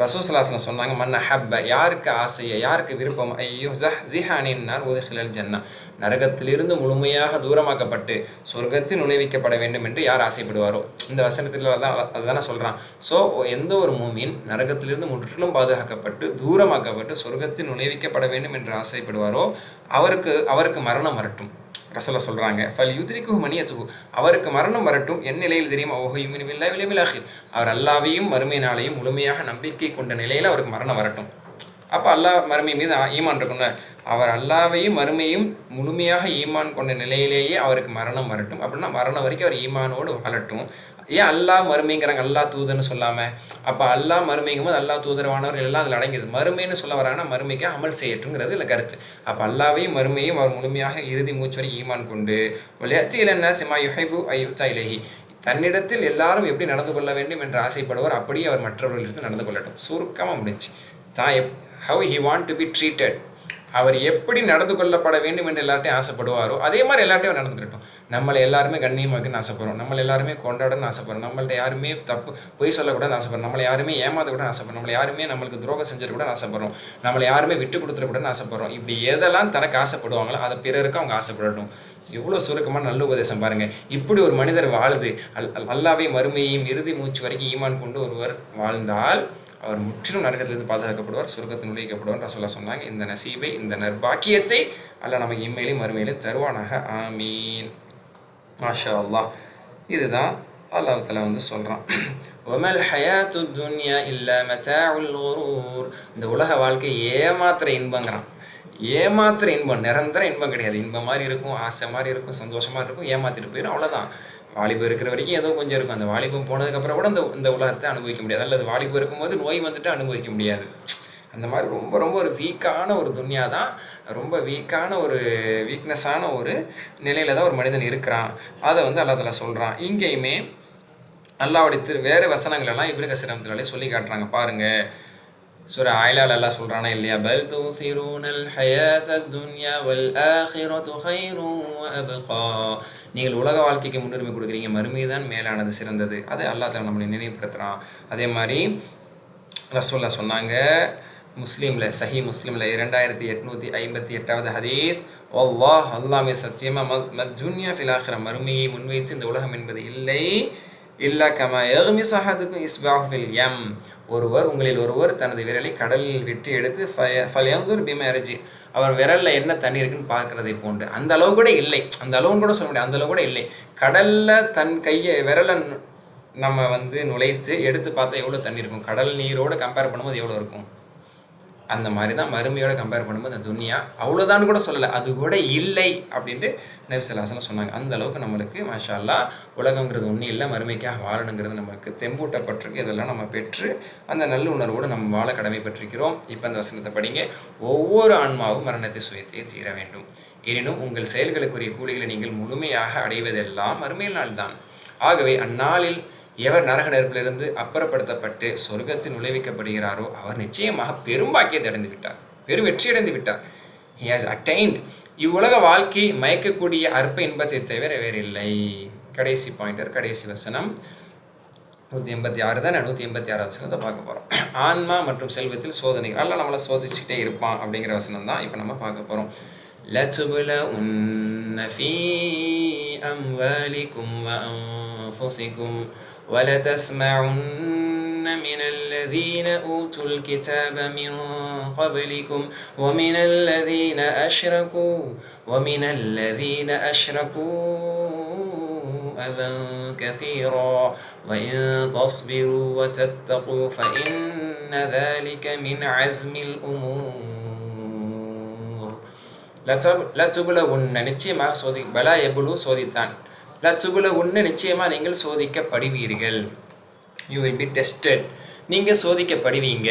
ரசூல் ஸல்லல்லாஹு அலைஹி வஸல்லம் சொன்னாங்க, மன் அஹப்ப, யாருக்கு ஆசையை, யாருக்கு விருப்பம், யுஹ்ஸிஹ அனின்னார் உத்கிலல் ஜன்னah, நரகத்திலிருந்து முழுமையாக தூரமாக்கப்பட்டு சொர்க்கத்தில் நுழைவிக்கப்பட வேண்டும் என்று யார் ஆசைப்படுவாரோ. இந்த வசனத்தில் தான் அதுதானே சொல்கிறான். ஸோ எந்த ஒரு மூமின் நரகத்திலிருந்து முற்றிலும் பாதுகாக்கப்பட்டு தூரமாக்கப்பட்டு சொர்க்கத்தில் நுழைவிக்கப்பட வேண்டும் என்று ஆசைப்படுவாரோ அவருக்கு மரணம் வரட்டும். ரசூலுல்லாஹ் சொல்கிறாங்க, ஃபல் யுத்ரிகுஹு மனியத்துஹு, அவருக்கு மரணம் வரட்டும். என் நிலையில் தெரியுமா, ஓஹோ யுமினு பில்லாஹி வல் யௌமில் ஆகிர், அவர் அல்லாஹ்வையும் மறுமை நாளையும் முழுமையாக நம்பிக்கை கொண்ட நிலையில் அவருக்கு மரணம் வரட்டும். அப்போ அல்லாஹ் மறுமை மீது ஈமான் இருக்குன்னு, அவர் அல்லாஹ்வையும் மறுமையும் முழுமையாக ஈமான் கொண்ட நிலையிலேயே அவருக்கு மரணம் வரட்டும். அப்படின்னா மரணம் வரைக்கும் அவர் ஈமானோடு வாழட்டும். ஏன் அல்லாஹ் மறுமைங்கிறாங்க, அல்லாஹ் தூதர்னு சொல்லாமல்? அப்போ அல்லாஹ் மறுமைங்கும் போது அல்லாஹ் தூதரவானவர் எல்லாம் அதில் அடங்கியது. மறுமைன்னு சொல்ல வராங்கன்னா மறுமைக்கு அமல் செய்யட்டுங்கிறது இல்லை கருத்து. அப்போ அல்லாஹ்வையும் மறுமையும் அவர் முழுமையாக இறுதி மூச்சு வரை ஈமான் கொண்டு வலியத்தி இலன்னா சிமா யுஹைபு ஐயுத்தா இலஹி, தன்னிடத்தில் எல்லாரும் எப்படி நடந்து கொள்ள வேண்டும் என்று ஆசைப்படுவார் அப்படியே அவர் மற்றவர்களுக்கு நடந்து கொள்ளட்டும். சுருக்கமாக முடிஞ்சு தான் how he want to be treated, அவர் எப்படி நடந்து கொள்ளப்பட வேண்டும் என்று எல்லார்ட்டையும் ஆசைப்படுவாரோ அதே மாதிரி எல்லார்ட்டையும் நடந்துக்கிட்டோம். நம்மளை எல்லாருமே கண்ணியமாக்குன்னு ஆசைப்படுறோம், நம்மளை எல்லாருமே கொண்டாடணும்னு ஆசைப்படுறோம், நம்மள்ட்ட யாருமே தப்பு பொய் சொல்லக்கூடாதுன்னு ஆசைப்படுறோம், நம்மளை யாருமே ஏமாற்றக்கூடாதுன்னு ஆசைப்படுறோம், நம்மளை யாருமே நம்மளுக்கு துரோகம் செஞ்சிடக்கூடாது ஆசைப்படுறோம், நம்மளை யாருமே விட்டு கொடுத்துடக்கூடாதுன்னு ஆசைப்படுறோம். இப்படி எதெல்லாம் தனக்கு ஆசைப்படுவாங்களோ அதை பிறருக்கு அவங்க ஆசைப்படட்டும். எவ்வளோ சுருக்கமான நல்ல உபதேசம் பாருங்கள். இப்படி ஒரு மனிதர் வாழுது, அல்லாஹ்வையும் மறுமையையும் இறுதி மூச்சு வரைக்கும் ஈமான் கொண்டு ஒருவர் வாழ்ந்தால் அவர் முற்றிலும் நரகத்திலிருந்து பாதுகாக்கப்படுவார், சொர்க்கத்தில் நுழைக்கப்படுவார் ரசூலுல்லாஹ் சொன்னாங்க. இந்த நசீபை, இந்த நற்பாக்கியத்தை அல்லாஹ் நமக்கு இம்மையிலும் மறுமையிலும் தருவானாக. ஆமீன். மாஷா அல்லாஹ். இதுதான் அல்லாஹ் தஆலா வந்து சொல்கிறான், வமல் ஹயாத்து துன்யா இல்லா மதாஉல் குரூர், இந்த உலக வாழ்க்கை ஏமாத்திர இன்பங்கிறான். ஏமாத்திர இன்பம், நிரந்தர இன்பம் கிடையாது. இன்பம் மாதிரி இருக்கும், ஆசை மாதிரி இருக்கும், சந்தோஷமாக இருக்கும், ஏமாற்றிட்டு போயிடும், அவ்வளோதான். வாலிபம் இருக்கிற வரைக்கும் ஏதோ கொஞ்சம் இருக்கும், அந்த வாலிபம் போனதுக்கப்புறம் கூட இந்த உலகத்தை அனுபவிக்க முடியாது, அல்லது வாலிபம் இருக்கும்போது நோய் வந்துட்டு அனுபவிக்க முடியாது. அந்த மாதிரி ரொம்ப ரொம்ப ஒரு வீக்கான ஒரு துன்யா தான், ரொம்ப வீக்கான ஒரு வீக்னஸான ஒரு நிலையில் தான் ஒரு மனிதன் இருக்கிறான். அதை வந்து அல்லாஹ் தஆலா சொல்கிறான். இங்கேயுமே அல்லாஹ்வுடைய வேறு வசனங்களெல்லாம் இப்னு கஸீர் ரஹ்மத்துல்லாஹி சொல்லி காட்டுறாங்க பாருங்கள். சூரா ஆயிலால அல்லாஹ் சொல்கிறானா இல்லையா, பல் தூசிரூனல் ஹயாத்தத் துன்யா வல் ஆகிரத்து கைரும் வ அப்கா, நீங்கள் உலக வாழ்க்கைக்கு முன்னுரிமை கொடுக்குறீங்க, மறுமை தான் மேலானது, சிறந்தது. அதை அல்லாஹ் தஆலா நம்மளை நினைவுபடுத்துகிறான். அதே மாதிரி ரசூலுல்லாஹ் சொன்னாங்க, முஸ்லீமில் சஹீ முஸ்லீமில் 2858வது ஹதீஸ், வல்லாஹ், அல்லாஹ்வே சத்தியமாக, மத்துன்யா ஃபில் ஆகிரா, மறுமையை முன்வைத்து இந்த உலகம் என்பது இல்லை, இல்லா கமா யக்மிஸ் அஹதுக்கும் இஸ்பாஹு ஃபில் யம், உங்களில் ஒருவர் தனது விரலை கடலில் விட்டு எடுத்து ஃபல்யன்துர் பிமா யர்ஜி, அவர் விரலில் என்ன தண்ணி இருக்குன்னு பார்க்குறதை போன்று. அந்த அளவு கூட இல்லை, அந்த அளவுன்னு கூட சொல்ல முடியாது, அந்த அளவு கூட இல்லை. கடலில் தன் விரலை நம்ம வந்து நுழைத்து எடுத்து பார்த்தா எவ்வளோ தண்ணி இருக்கும், கடல் நீரோடு கம்பேர் பண்ணும்போது எவ்வளோ இருக்கும். அந்த மாதிரி தான் மறுமையோடு கம்பேர் பண்ணும்போது அந்த துன்யா அவ்வளோதான்னு கூட சொல்லலை, அது கூட இல்லை அப்படின்ட்டு நபி ஸல்லல்லாஹு அலைஹி வஸல்லம் சொன்னாங்க. அந்த அளவுக்கு நம்மளுக்கு மாஷா அல்லாஹ் உலகங்கிறது ஒன்றும் இல்லை, மறுமைக்காக வாழணுங்கிறது நமக்கு தெம்பூட்டப்பட்டிருக்கு. இதெல்லாம் நம்ம பெற்று அந்த நல்லுணர்வோடு நம்ம வாழ கடமைப்பட்டிருக்கிறோம். இப்போ அந்த வசனத்தை படிங்க, ஒவ்வொரு ஆன்மாவும் மரணத்தை சுயத்தையே தீர வேண்டும், எனினும் உங்கள் செயல்களுக்குரிய கூலிகளை நீங்கள் முழுமையாக அடைவதெல்லாம் மறுமையில் நாள்தான். ஆகவே அந்நாளில் எவர் நரக நெருப்பிலிருந்து அப்புறப்படுத்தப்பட்டு சொர்க்கத்தில் நுழைவிக்கப்படுகிறாரோ அவர் நிச்சயமாக பெரும்பாக்கியத்தை அடைந்து விட்டார், பெரும் வெற்றி அடைந்து விட்டார். He has attained. இவ்வுலக வாழ்க்கை மயக்கக்கூடிய அற்ப இன்பத்தை தவிர வேறில்லை. கடைசி பாயிண்டர், கடைசி வசனம் 186 தான். 186 வசனத்தை பார்க்க போகிறோம். ஆன்மா மற்றும் செல்வத்தில் சோதனைகள், அல்ல நம்மளை சோதிச்சுட்டே இருப்பான் அப்படிங்கிற வசனம் தான் இப்போ நம்ம பார்க்க போகிறோம். لَتُبْلَوُنَّ فِي أَمْوَالِكُمْ وَأَنفُسِكُمْ وَلَتَسْمَعُنَّ مِنَ الَّذِينَ أُوتُوا الْكِتَابَ مِنْ قَبْلِكُمْ وَمِنَ الَّذِينَ أَشْرَكُوا أَذًى كَثِيرًا وَإِنْ تَصْبِرُوا وَتَتَّقُوا فَإِنَّ ذَلِكَ مِنْ عَزْمِ الْأُمُورِ. லத்துபுல உன்ன நிச்சயமாக பலா எபுலு சோதித்தான், லத்துபுல உன்ன நிச்சயமாக நீங்கள் சோதிக்கப்படுவீர்கள், யூ வில் பி டெஸ்டட், நீங்கள் சோதிக்கப்படுவீங்க,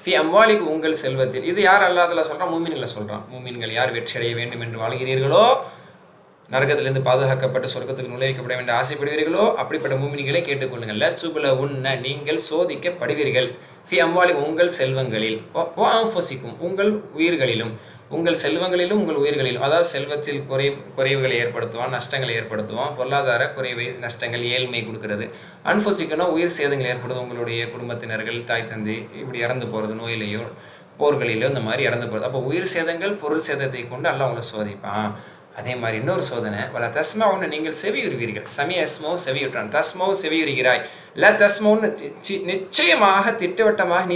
ஃபி அம்வாலிக்கு உங்கள் செல்வத்தில். இது யார் அல்லாஹ் சொல்கிறான்? மூமின்களை சொல்கிறான். மூமின்கள் யார் வெற்றி அடைய வேண்டும் என்று வாழ்கிறீர்களோ, நரகத்திலிருந்து பாதுகாக்கப்பட்டு சொர்க்கத்துக்கு நுழைவிக்கப்பட வேண்டும் ஆசைப்படுவீர்களோ, அப்படிப்பட்ட மூமின்களை கேட்டுக்கொள்ளுங்கள். லச்சுபுல உன்ன நீங்கள் சோதிக்கப்படுவீர்கள், ஃபி அம்வாலி உங்கள் செல்வங்களில், ஓ ஆஃபசிக்கும் உங்கள் உயிர்களிலும், உங்கள் செல்வங்களிலும் உங்கள் உயிர்களிலும். அதாவது செல்வத்தில் குறைவுகளை ஏற்படுத்துவான், நஷ்டங்களை ஏற்படுத்துவான், பொருளாதார குறைவை நஷ்டங்கள் ஏழ்மை கொடுக்கறது. அன்ஃபசிக்குன்னா உயிர் சேதங்கள் ஏற்படுது, உங்களுடைய குடும்பத்தினர்கள் தாய் தந்தை இப்படி இறந்து போகிறது, நோயிலையோ போர்களிலோ இந்த மாதிரி இறந்து போகிறது. அப்போ உயிர் சேதங்கள் பொருள் சேதத்தை கொண்டு அல்லாஹ் உங்களை சோதிப்பான். அதே மாதிரி இன்னொரு சோதனை, வல தஸ்மாவுன்னு நீங்கள் செவியுறுவீர்கள், சமய அஸ்மோ செவியுற்றான், தஸ்மோ செவியுறுகிறாய், ல தஸ்மோன்னு நிச்சயமாக திட்டவட்டமாக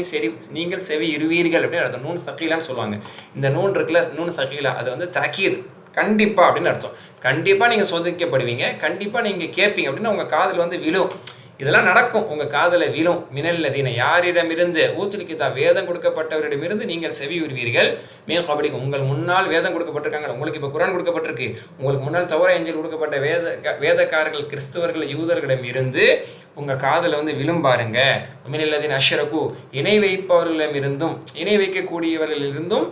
நீங்கள் செவியுறுவீர்கள் அப்படின்னு அர்த்தம். நூன் சக்கீலான்னு சொல்லுவாங்க. இந்த நூன் இருக்குல்ல, நூன் சக்கீலா, அது வந்து தக்கீது, கண்டிப்பாக அப்படின்னு அர்த்தம். கண்டிப்பாக நீங்கள் சோதிக்கப்படுவீங்க, கண்டிப்பாக நீங்கள் கேட்பீங்க அப்படின்னு உங்கள் காதில் வந்து விழும். இதெல்லாம் நடக்கும், உங்கள் காதில் விழும். மினல்லதீன யாரிடமிருந்து, ஊத்துலிக்கிதா வேதம் கொடுக்கப்பட்டவரிடமிருந்து நீங்கள் செவியுறுவீர்கள், மே கபடிக்கு உங்கள் முன்னால் வேதம் கொடுக்கப்பட்டிருக்காங்க. உங்களுக்கு இப்போ குரான் கொடுக்கப்பட்டிருக்கு, உங்களுக்கு முன்னால் தௌரா இன்ஜீல் கொடுக்கப்பட்ட வேதக்காரர்கள் கிறிஸ்தவர்கள் யூதர்களிடம் இருந்து உங்கள் காதில் வந்து விழும் பாருங்க. மினல்லதீன அஷ்ரகு இணை வைப்பவர்களிடமிருந்தும், இணை வைக்கக்கூடியவர்களிலிருந்தும்,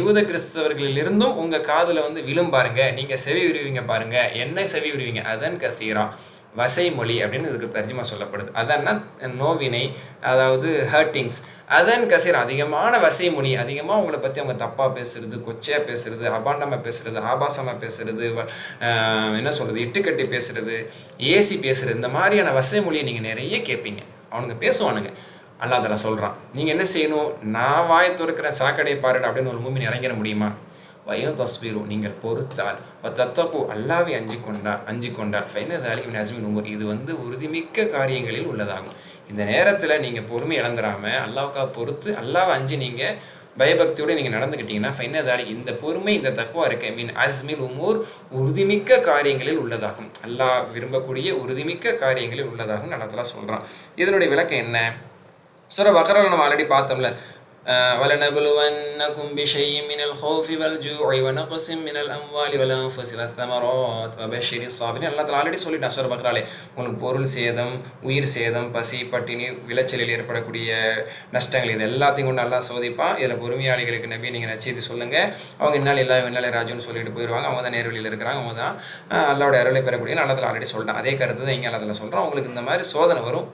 யூத கிறிஸ்தவர்களிலிருந்தும் உங்கள் காதில் வந்து விழும் பாருங்க. நீங்கள் செவி உருவீங்க பாருங்க. என்ன செவி உருவீங்க? அதன் கசீரா வசைமொழி அப்படின்னு இதுக்கு தர்ஜுமா சொல்லப்படுது. அதன்னா நோவினை, அதாவது ஹர்ட்டிங்ஸ். அதன் கசீர் அதிகமான வசைமொழி, அதிகமாக உங்களை பற்றி அவங்க தப்பாக பேசுறது, கொச்சையாக பேசுறது, அபாண்டமாக பேசுறது, ஆபாசமாக பேசுறது, என்ன சொல்கிறது, இட்டுக்கட்டி பேசுறது, ஏசி பேசுறது, இந்த மாதிரியான வசைமொழியை நீங்கள் நிறைய கேட்பீங்க. அவனுங்க பேசுவானுங்க. அல்லாஹ் தஆலா சொல்கிறான், நீங்கள் என்ன செய்யணும்? நான் வாய் துறக்கிறேன் சாக்கடை பாருட அப்படின்னு ஒரு மூமின் இறங்கிட முடியுமா? வயம் தஸ்வீரு நீங்கள் பொறுத்தால், தத்தகு அல்லாவை அஞ்சி கொண்டால் ஃபைனதாலின் அஸ்மின் உமர் இது வந்து உறுதிமிக்க காரியங்களில் உள்ளதாகும். இந்த நேரத்தில் நீங்கள் பொறுமை இழந்துடாமல் அல்லாவுக்காக பொறுத்து அல்லாவை அஞ்சு நீங்கள் பயபக்தியோடு நீங்கள் நடந்துக்கிட்டீங்கன்னா ஃபைனதாலி இந்த பொறுமை, இந்த தக்குவா இருக்க மீன் அஸ்மின் உமூர் உறுதிமிக்க காரியங்களில் உள்ளதாகும். அல்லாஹ் விரும்பக்கூடிய உறுதிமிக்க காரியங்களில் உள்ளதாகும் அல்லாஹ் சொல்கிறான். இதனுடைய விளக்கம் என்ன? சூரா பக்ரால நம்ம ஆல்ரெடி பார்த்தோம்ல, وَلَنَبْلُوَنَّكُمْ بِشَيْءٍ مِنَ الْخَوْفِ وَالْجُوعِ وَنَقْصٍ مِنَ الْأَمْوَالِ وَالْأَنْفُسِ وَالثَّمَرَاتِ وَبَشِّرِ الصَّابِرِينَ. அல்லாஹ் ஆல்ரெடி சொல்லிட்டான் சூரா பக்ராலே, உங்களுக்கு பொருள் சேதம், உயிர் சேதம், பசி, பட்டினி, விளைச்சலில் ஏற்படக்கூடிய நஷ்டங்கள் இது எல்லாத்தையும் கொண்டு அல்லாஹ் சோதிப்பான். இதில் பொறுமையாளிகளுக்கு நபி நீங்கள் நச்செய்தி சொல்லுங்கள், அவங்க இன்னால் இல்லா இன்னாலே ராஜுன்னு சொல்லிட்டு போயிடுவாங்க. அவங்க தான் நேர்வழியில் இருக்கிறாங்க, அவங்க தான் அல்லாஹ்வுடைய அருளை பெறக்கூடிய அல்லாஹ் ஆல்ரெடி சொல்லிட்டான். அதே கருத்து தான் இங்கே அல்லாஹ் சொல்கிறான். உங்களுக்கு இந்த மாதிரி சோதனை வரும்.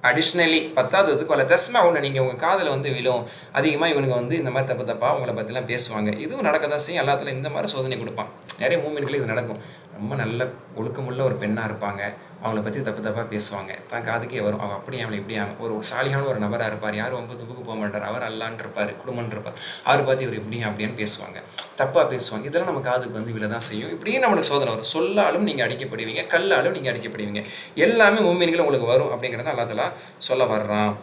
அடிஷ்னலி 10வது வல தஸ்மா ஒன்று நீங்கள் உங்கள் காதில் வந்து விழும். அதிகமாக இவனுங்க வந்து இந்த மாதிரி தப்பாக உங்களை பற்றிலாம் பேசுவாங்க. இதுவும் நடக்க தான் செய்யும். எல்லாத்துலையும் இந்த மாதிரி சோதனை கொடுப்பான். நிறைய மூமெண்ட்களில் இது நடக்கும். ரொம்ப நல்ல ஒழுக்கமுள்ள ஒரு பெண்ணாக இருப்பாங்க, அவங்கள பற்றி தப்பாக பேசுவாங்க, தான் காதுக்கே வரும். அவள் அப்படி அவளை இப்படி ஒரு சாலியான ஒரு நபராக இருப்பார், யாரும் 9 துப்புக்கு போக மாட்டார், அவர் அல்லான்னு இருப்பார், குடும்பம்னு இருப்பார், அவரை பார்த்து இவர் இப்படி அப்படின்னு பேசுவாங்க, தப்பாக பேசுவாங்க. இதெல்லாம் நம்ம காதுக்கு வந்து விழ தான் செய்யும். இப்படியே நம்மளுக்கு சோதனை வரும். சொல்லாலும் நீங்கள் அடிக்கப்படுவீங்க, கல்லாலும் நீங்கள் அடிக்கப்படுவீங்க. எல்லாமே மூமின்கள் உங்களுக்கு வரும் அப்படிங்கிறத அல்லாஹ் தஆலா சொல்ல வர்றான்.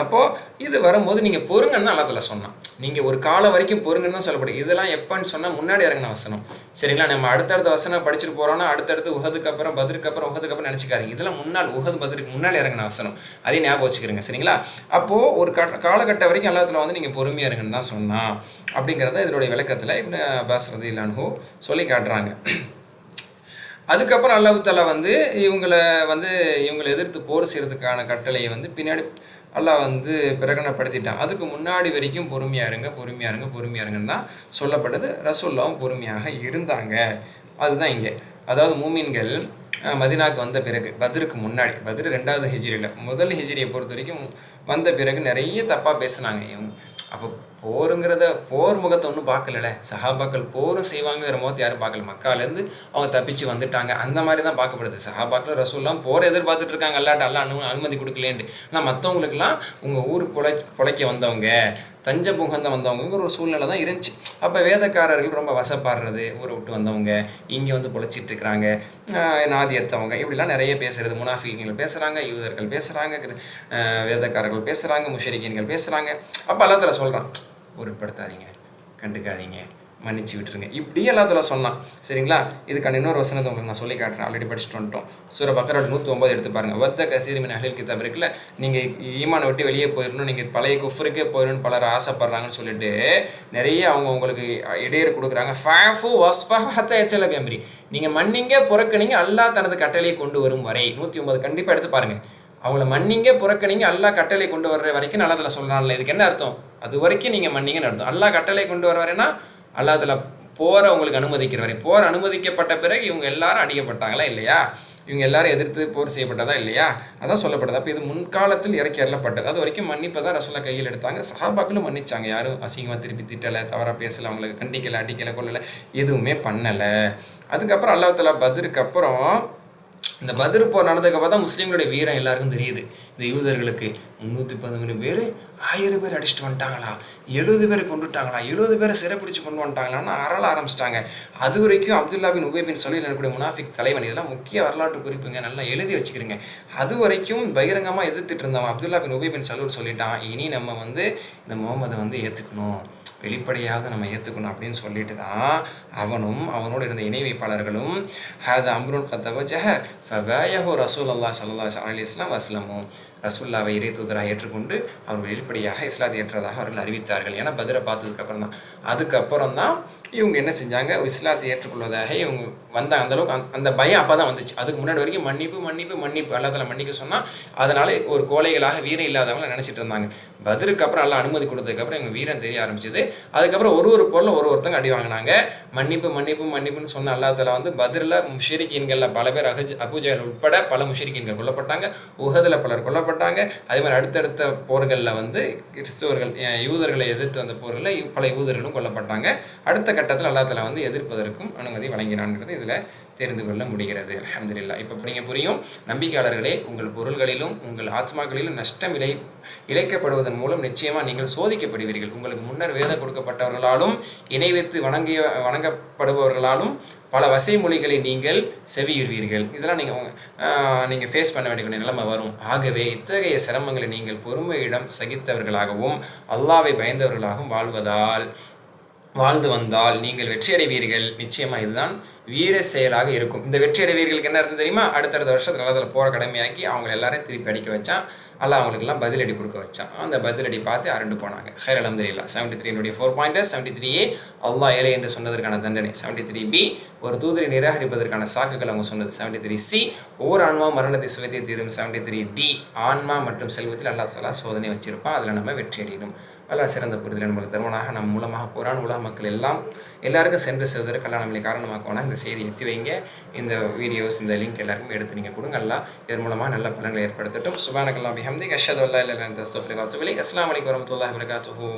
அப்போது இது வரும்போது நீங்கள் பொறுங்கன்னு தான் அல்லாஹ் தஆலா சொன்னான். நீங்கள் ஒரு காலம் வரைக்கும் பொறுங்கன்னு தான் சொல்லப்படுது. இதெல்லாம் எப்போன்னு சொன்னால் முன்னாடி இறங்கின வசனம். சரிங்களா? நம்ம அடுத்தடுத்த வசனம் படிச்சுட்டு போகிறோன்னா அடுத்தடுத்து உஹதுக்கு அப்புறம் பத்ருக்கு அப்புறம் நினச்சிக்காதீங்க. இதெல்லாம் முன்னால் உஹது பத்ருக்கு முன்னாடி இறங்கின வசனம். அதையும் ஞாபகம் வச்சுக்கிறீங்க. சரிங்களா? அப்போது ஒரு காலகட்டம் வரைக்கும் அல்லாஹ் தஆலா வந்து நீங்கள் பொறுமையாக இருங்கன்னு தான் சொன்னான் அப்படிங்கிறத இதனுடைய விளக்கத்தில் இப்னு அப்பாஸ் ரலியல்லாஹு அன்ஹு சொல்லி காட்டுறாங்க. அதுக்கப்புறம் அல்லாஹ் தஆலா வந்து இவங்களை எதிர்த்து போர் செய்கிறதுக்கான கட்டளையை வந்து பின்னாடி அல்லாஹ் வந்து பிரகடனப்படுத்திட்டான். அதுக்கு முன்னாடி வரைக்கும் பொறுமையாக இருங்கன்னு தான் சொல்லப்பட்டது. ரசூலுல்லாஹும் பொறுமையாக இருந்தாங்க. அதுதான் இங்கே. அதாவது மூமின்கள் மதீனாவுக்கு வந்த பிறகு, பத்ருக்கு முன்னாடி, பத்ரு 2வது ஹிஜ்ரியில், முதல் ஹிஜ்ரியை பொறுத்த வரைக்கும் வந்த பிறகு நிறைய தப்பாக பேசுனாங்க இவங்க. அப்போ போர் முகத்தை ஒன்றும் பார்க்கல. சஹாபாக்கள் போரும் செய்வாங்கிற முகத்தை யாரும் பார்க்கல. மக்காலேருந்து அவங்க தப்பிச்சு வந்துட்டாங்க, அந்த மாதிரி தான் பார்க்கப்படுது. சஹாபாக்கள் ரசூல்லாம் போர் எதிர்பார்த்துட்டு இருக்காங்க, அல்லாஹ் அனுமதி கொடுக்கலேன்ட்டு. ஆனால் மற்றவங்களுக்குலாம் உங்கள் ஊர் பொழைக்க வந்தவங்க, தஞ்சம் புகந்த வந்தவங்கிற ஒரு சூழ்நிலை தான் இருந்துச்சு. அப்போ வேதக்காரர்கள் ரொம்ப வசப்பாடுறது, ஊரை விட்டு வந்தவங்க இங்கே வந்து பொழைச்சிட்டு இருக்கிறாங்க, நாதியத்தவங்க, இப்படிலாம் நிறைய பேசுகிறது. முனாஃபிகீன்கள் பேசுகிறாங்க, யூதர்கள் பேசுகிறாங்க, வேதக்காரர்கள் பேசுகிறாங்க, முஷ்ரிக்கீன்கள் பேசுகிறாங்க. அப்போ அல்லாஹ் தஆலா சொல்கிறான், பொருட்படுத்தாதீங்க, கண்டுக்காதீங்க, மன்னிச்சு விட்டுருங்க. இப்படி எல்லாத்துல சொன்னான். சரிங்களா? இதுக்கான இன்னொரு வசனத்தை உங்களுக்கு நான் சொல்லி காட்டுறேன். ஆல்ரெடி படிச்சுட்டு வந்துட்டோம். சூரா பக்கரா 109 எடுத்து பாருங்க. வத்த கசீர் மின் அஹ்லில் கிதாப் இருக்குல்ல, நீங்கள் ஈமானை விட்டு வெளியே போயிடணும், நீங்கள் பழைய குஃப்ருக்கே போயிடணும்னு பலர் ஆசைப்படுறாங்கன்னு சொல்லிட்டு நிறைய அவங்க உங்களுக்கு இடையூறு கொடுக்குறாங்க. ஃபஃபு வஸ்ஃபஹு ஹத்தா யத்தல பிஅம்ரி. நீங்கள் மன்னிங்க புறக்கணிங்க அல்லாஹ் தனது கட்டளையை கொண்டு வரும் வரை. 109 கண்டிப்பாக எடுத்து பாருங்க. அவங்கள மன்னிங்க புறக்கணிங்க அல்லாஹ் கட்டளை கொண்டு வர்ற வரைக்கும் நல்லா அதில் சொல்கிறான்ல. இதுக்கு என்ன அர்த்தம்? அது வரைக்கும் நீங்கள் மன்னிங்கன்னு அர்த்தம். அல்லாஹ் கட்டளை கொண்டு வர வரைன்னா அல்லாஹ் அதில் போரை உங்களுக்கு அனுமதிக்கிற வரை. போர் அனுமதிக்கப்பட்ட பிறகு இவங்க எல்லாரும் அடிக்கப்பட்டாங்களா இல்லையா? இவங்க எல்லாரும் எதிர்த்து போர் செய்யப்பட்டதா இல்லையா? அதான் சொல்லப்பட்டது. அப்போ இது முன்காலத்தில் இறக்கி அருளப்பட்டது. அது வரைக்கும் மன்னிப்பை தான் ரசூலா கையில் எடுத்தாங்க. சஹாபாக்களும் மன்னிச்சாங்க. யாரும் அசிங்கமாக திருப்பி திட்டலை, தவறாக பேசலை, அவங்களுக்கு கண்டிக்கலை, அடிக்கலை, கொள்ளலை, எதுவுமே பண்ணலை. அதுக்கப்புறம் அல்லாஹ் தஆலா பத்ருக்கு அப்புறம் இந்த பத்ர் போர் நடந்ததுக்கப்புறம் தான் முஸ்லீம்களுடைய வீரம் எல்லாருக்கும் தெரியுது. இந்த யூதர்களுக்கு 313 பேர் 1000 பேர் அடிச்சுட்டு வந்துட்டாங்களா, 70 பேர் கொண்டுட்டாங்களா, 70 பேரை சிறைப்பிடிச்சு கொண்டு வந்துட்டாங்களான்னு அறள ஆரம்பிச்சிட்டாங்க. அது வரைக்கும் அப்துல்லா பின் உபை பின் சலூல் எனக்கூடிய முனாஃபிக் தலைவன், இதெல்லாம் முக்கிய வரலாற்று குறிப்புங்க, நல்லா எழுதி வச்சுக்கிறீங்க. அது வரைக்கும் பகிரங்கமாக எதிர்த்துட்டு இருந்தவன் அப்துல்லா பின் உபை பின் சலூல் சொல்லிட்டான், இனி நம்ம இந்த முகமதை ஏற்றுக்கணும், வெளிப்படையாக நம்ம ஏற்றுக்கணும் அப்படின்னு சொல்லிட்டு தான் அவனும் அவனோடு இருந்த இணை வைப்பாளர்களும் ஹாதா அம்ருன் கத்தவஜஹ ஃபபாயஹு ரசூலுல்லாஹி ஸல்லல்லாஹு அலைஹி வஸல்லம் வஸ்லமு, ரசூல்லாவை இறை தூதராக ஏற்றுக்கொண்டு அவர் வெளிப்படையாக இஸ்லாத்தை ஏற்றதாக அவர்கள் அறிவித்தார்கள். ஏன்னா பத்ரை பார்த்ததுக்கப்புறம் தான். அதுக்கப்புறம் தான் இவங்க என்ன செஞ்சாங்க, இஸ்லாத்தை ஏற்றுக்கொள்வதாக இவங்க வந்தாங்க. அந்தளவுக்கு அந்த பயம் அப்போ தான் வந்துச்சு. அதுக்கு முன்னாடி வரைக்கும் மன்னிப்பு அல்லாஹ் மன்னிக்க சொன்னால் அதனால் ஒரு கோழைகளாக வீரம் இல்லாதவங்களை நினச்சிட்டு இருந்தாங்க. பத்ருக்கு அப்புறம் எல்லாம் அனுமதி கொடுத்ததுக்கப்புறம் எங்கள் வீரம் தெரிய ஆரம்பிச்சிது. அதுக்கப்புறம் ஒரு பொருளை ஒருத்தங்க அடி வாங்கினாங்க. மன்னிப்புன்னு சொன்ன அல்லாஹ் தஆலா பத்ரில் முஷ்ரிக்கீன்களில் பல பேர் அபூஜஹல் உட்பட பல முஷ்ரிக்கீன்கள் கொல்லப்பட்டாங்க. உஹதில் பலர் கொல்லப்பட்டாங்க. அதே மாதிரி அடுத்தடுத்த போர்களில் கிறிஸ்தவர்கள் யூதர்களை எதிர்த்து வந்த போர்களில் பல யூதர்களும் கொல்லப்பட்டாங்க. அடுத்த கட்டத்தில் அல்லாஹ் தஆலா எதிர்ப்பதற்கும் அனுமதி வழங்கினான்ங்கிறது இதில் தெரிந்து கொள்ள முடிகிறது. அல்ஹம்துலில்லாஹ். இப்போ நீங்கள் புரியும், நம்பிக்கையாளர்களே, உங்கள் பொருள்களிலும் உங்கள் ஆத்மாக்களிலும் நஷ்டம் இழைக்கப்படுவதன் மூலம் நிச்சயமாக நீங்கள் சோதிக்கப்படுவீர்கள். உங்களுக்கு முன்னர் வேதம் கொடுக்கப்பட்டவர்களாலும் இணை வைத்து வணங்கப்படுபவர்களாலும் பல வசை மொழிகளை நீங்கள் செவியுறுவீர்கள். இதெல்லாம் நீங்கள் ஃபேஸ் பண்ண வேண்டிய நிலைமை வரும். ஆகவே இத்தகைய சிரமங்களை நீங்கள் பொறுமையிடம் சகித்தவர்களாகவும் அல்லாஹ்வை பயந்தவர்களாகவும் வாழ்ந்து வந்தால் நீங்கள் வெற்றியடைவீர்கள். நிச்சயமாக இதுதான் வீர செயலாக இருக்கும். இந்த வெற்றி அடைவீர்களுக்கு என்ன அர்த்தம் தெரியுமா? அடுத்தடுத்த வருஷத்துல அதில் போகிற கடமையாக்கி அவங்க எல்லாரையும் திருப்பி அடிக்க வச்சான். அல்லாஹ் அவங்களுக்கெல்லாம் பதிலடி கொடுக்க வச்சான். அந்த பதிலடி பார்த்து அரண்டு போனாங்க. ஹைர் அல்ஹம்துலில்லாஹ். 73 4 பாயிண்டர்ஸ். 73A அல்லாஹ் ஏழை என்று சொன்னதற்கான தண்டனை. 73B ஒரு தூதரை நிராகரிப்பதற்கான சாக்குகள் அவங்க சொன்னது. 73C ஒவ்வொரு ஆன்மா மரணத்தை சுவைத்தே தீரும். 73D ஆன்மா மற்றும் செல்வத்தில் அல்லாஹ் தஆலா சோதனை வச்சிருப்பான். அதில் நம்ம வெற்றி அடையணும். அல்லாஹ் சிறந்த புரிதல் நம்மளுக்கு தருவனாக. நம் மூலமாக குர்ஆன் உலக மக்கள் எல்லாருக்கும் சென்று செல்வதற்கு அல்லாஹ் நம்மளை காரணமாக்குவானா. இந்த செய்தி எத்தி வைங்க. இந்த வீடியோஸ், இந்த லிங்க் எல்லாருக்குமே எடுத்து நீங்கள் கொடுங்க. அல்லாஹ் இதன் மூலமாக நல்ல பலன்களை ஏற்படுத்தட்டும். சுப்ஹானக்கல்லாஹி வபிஹம்திஹி அஷ்ஹது அல்லா இலாஹா இல்லா அன்த அஸ்தக்ஃபிருக வ அத்தூபு இலைக். அஸ்ஸலாமு அலைக்கும் வரஹ்மத்துல்லாஹி வபரகாத்துஹு.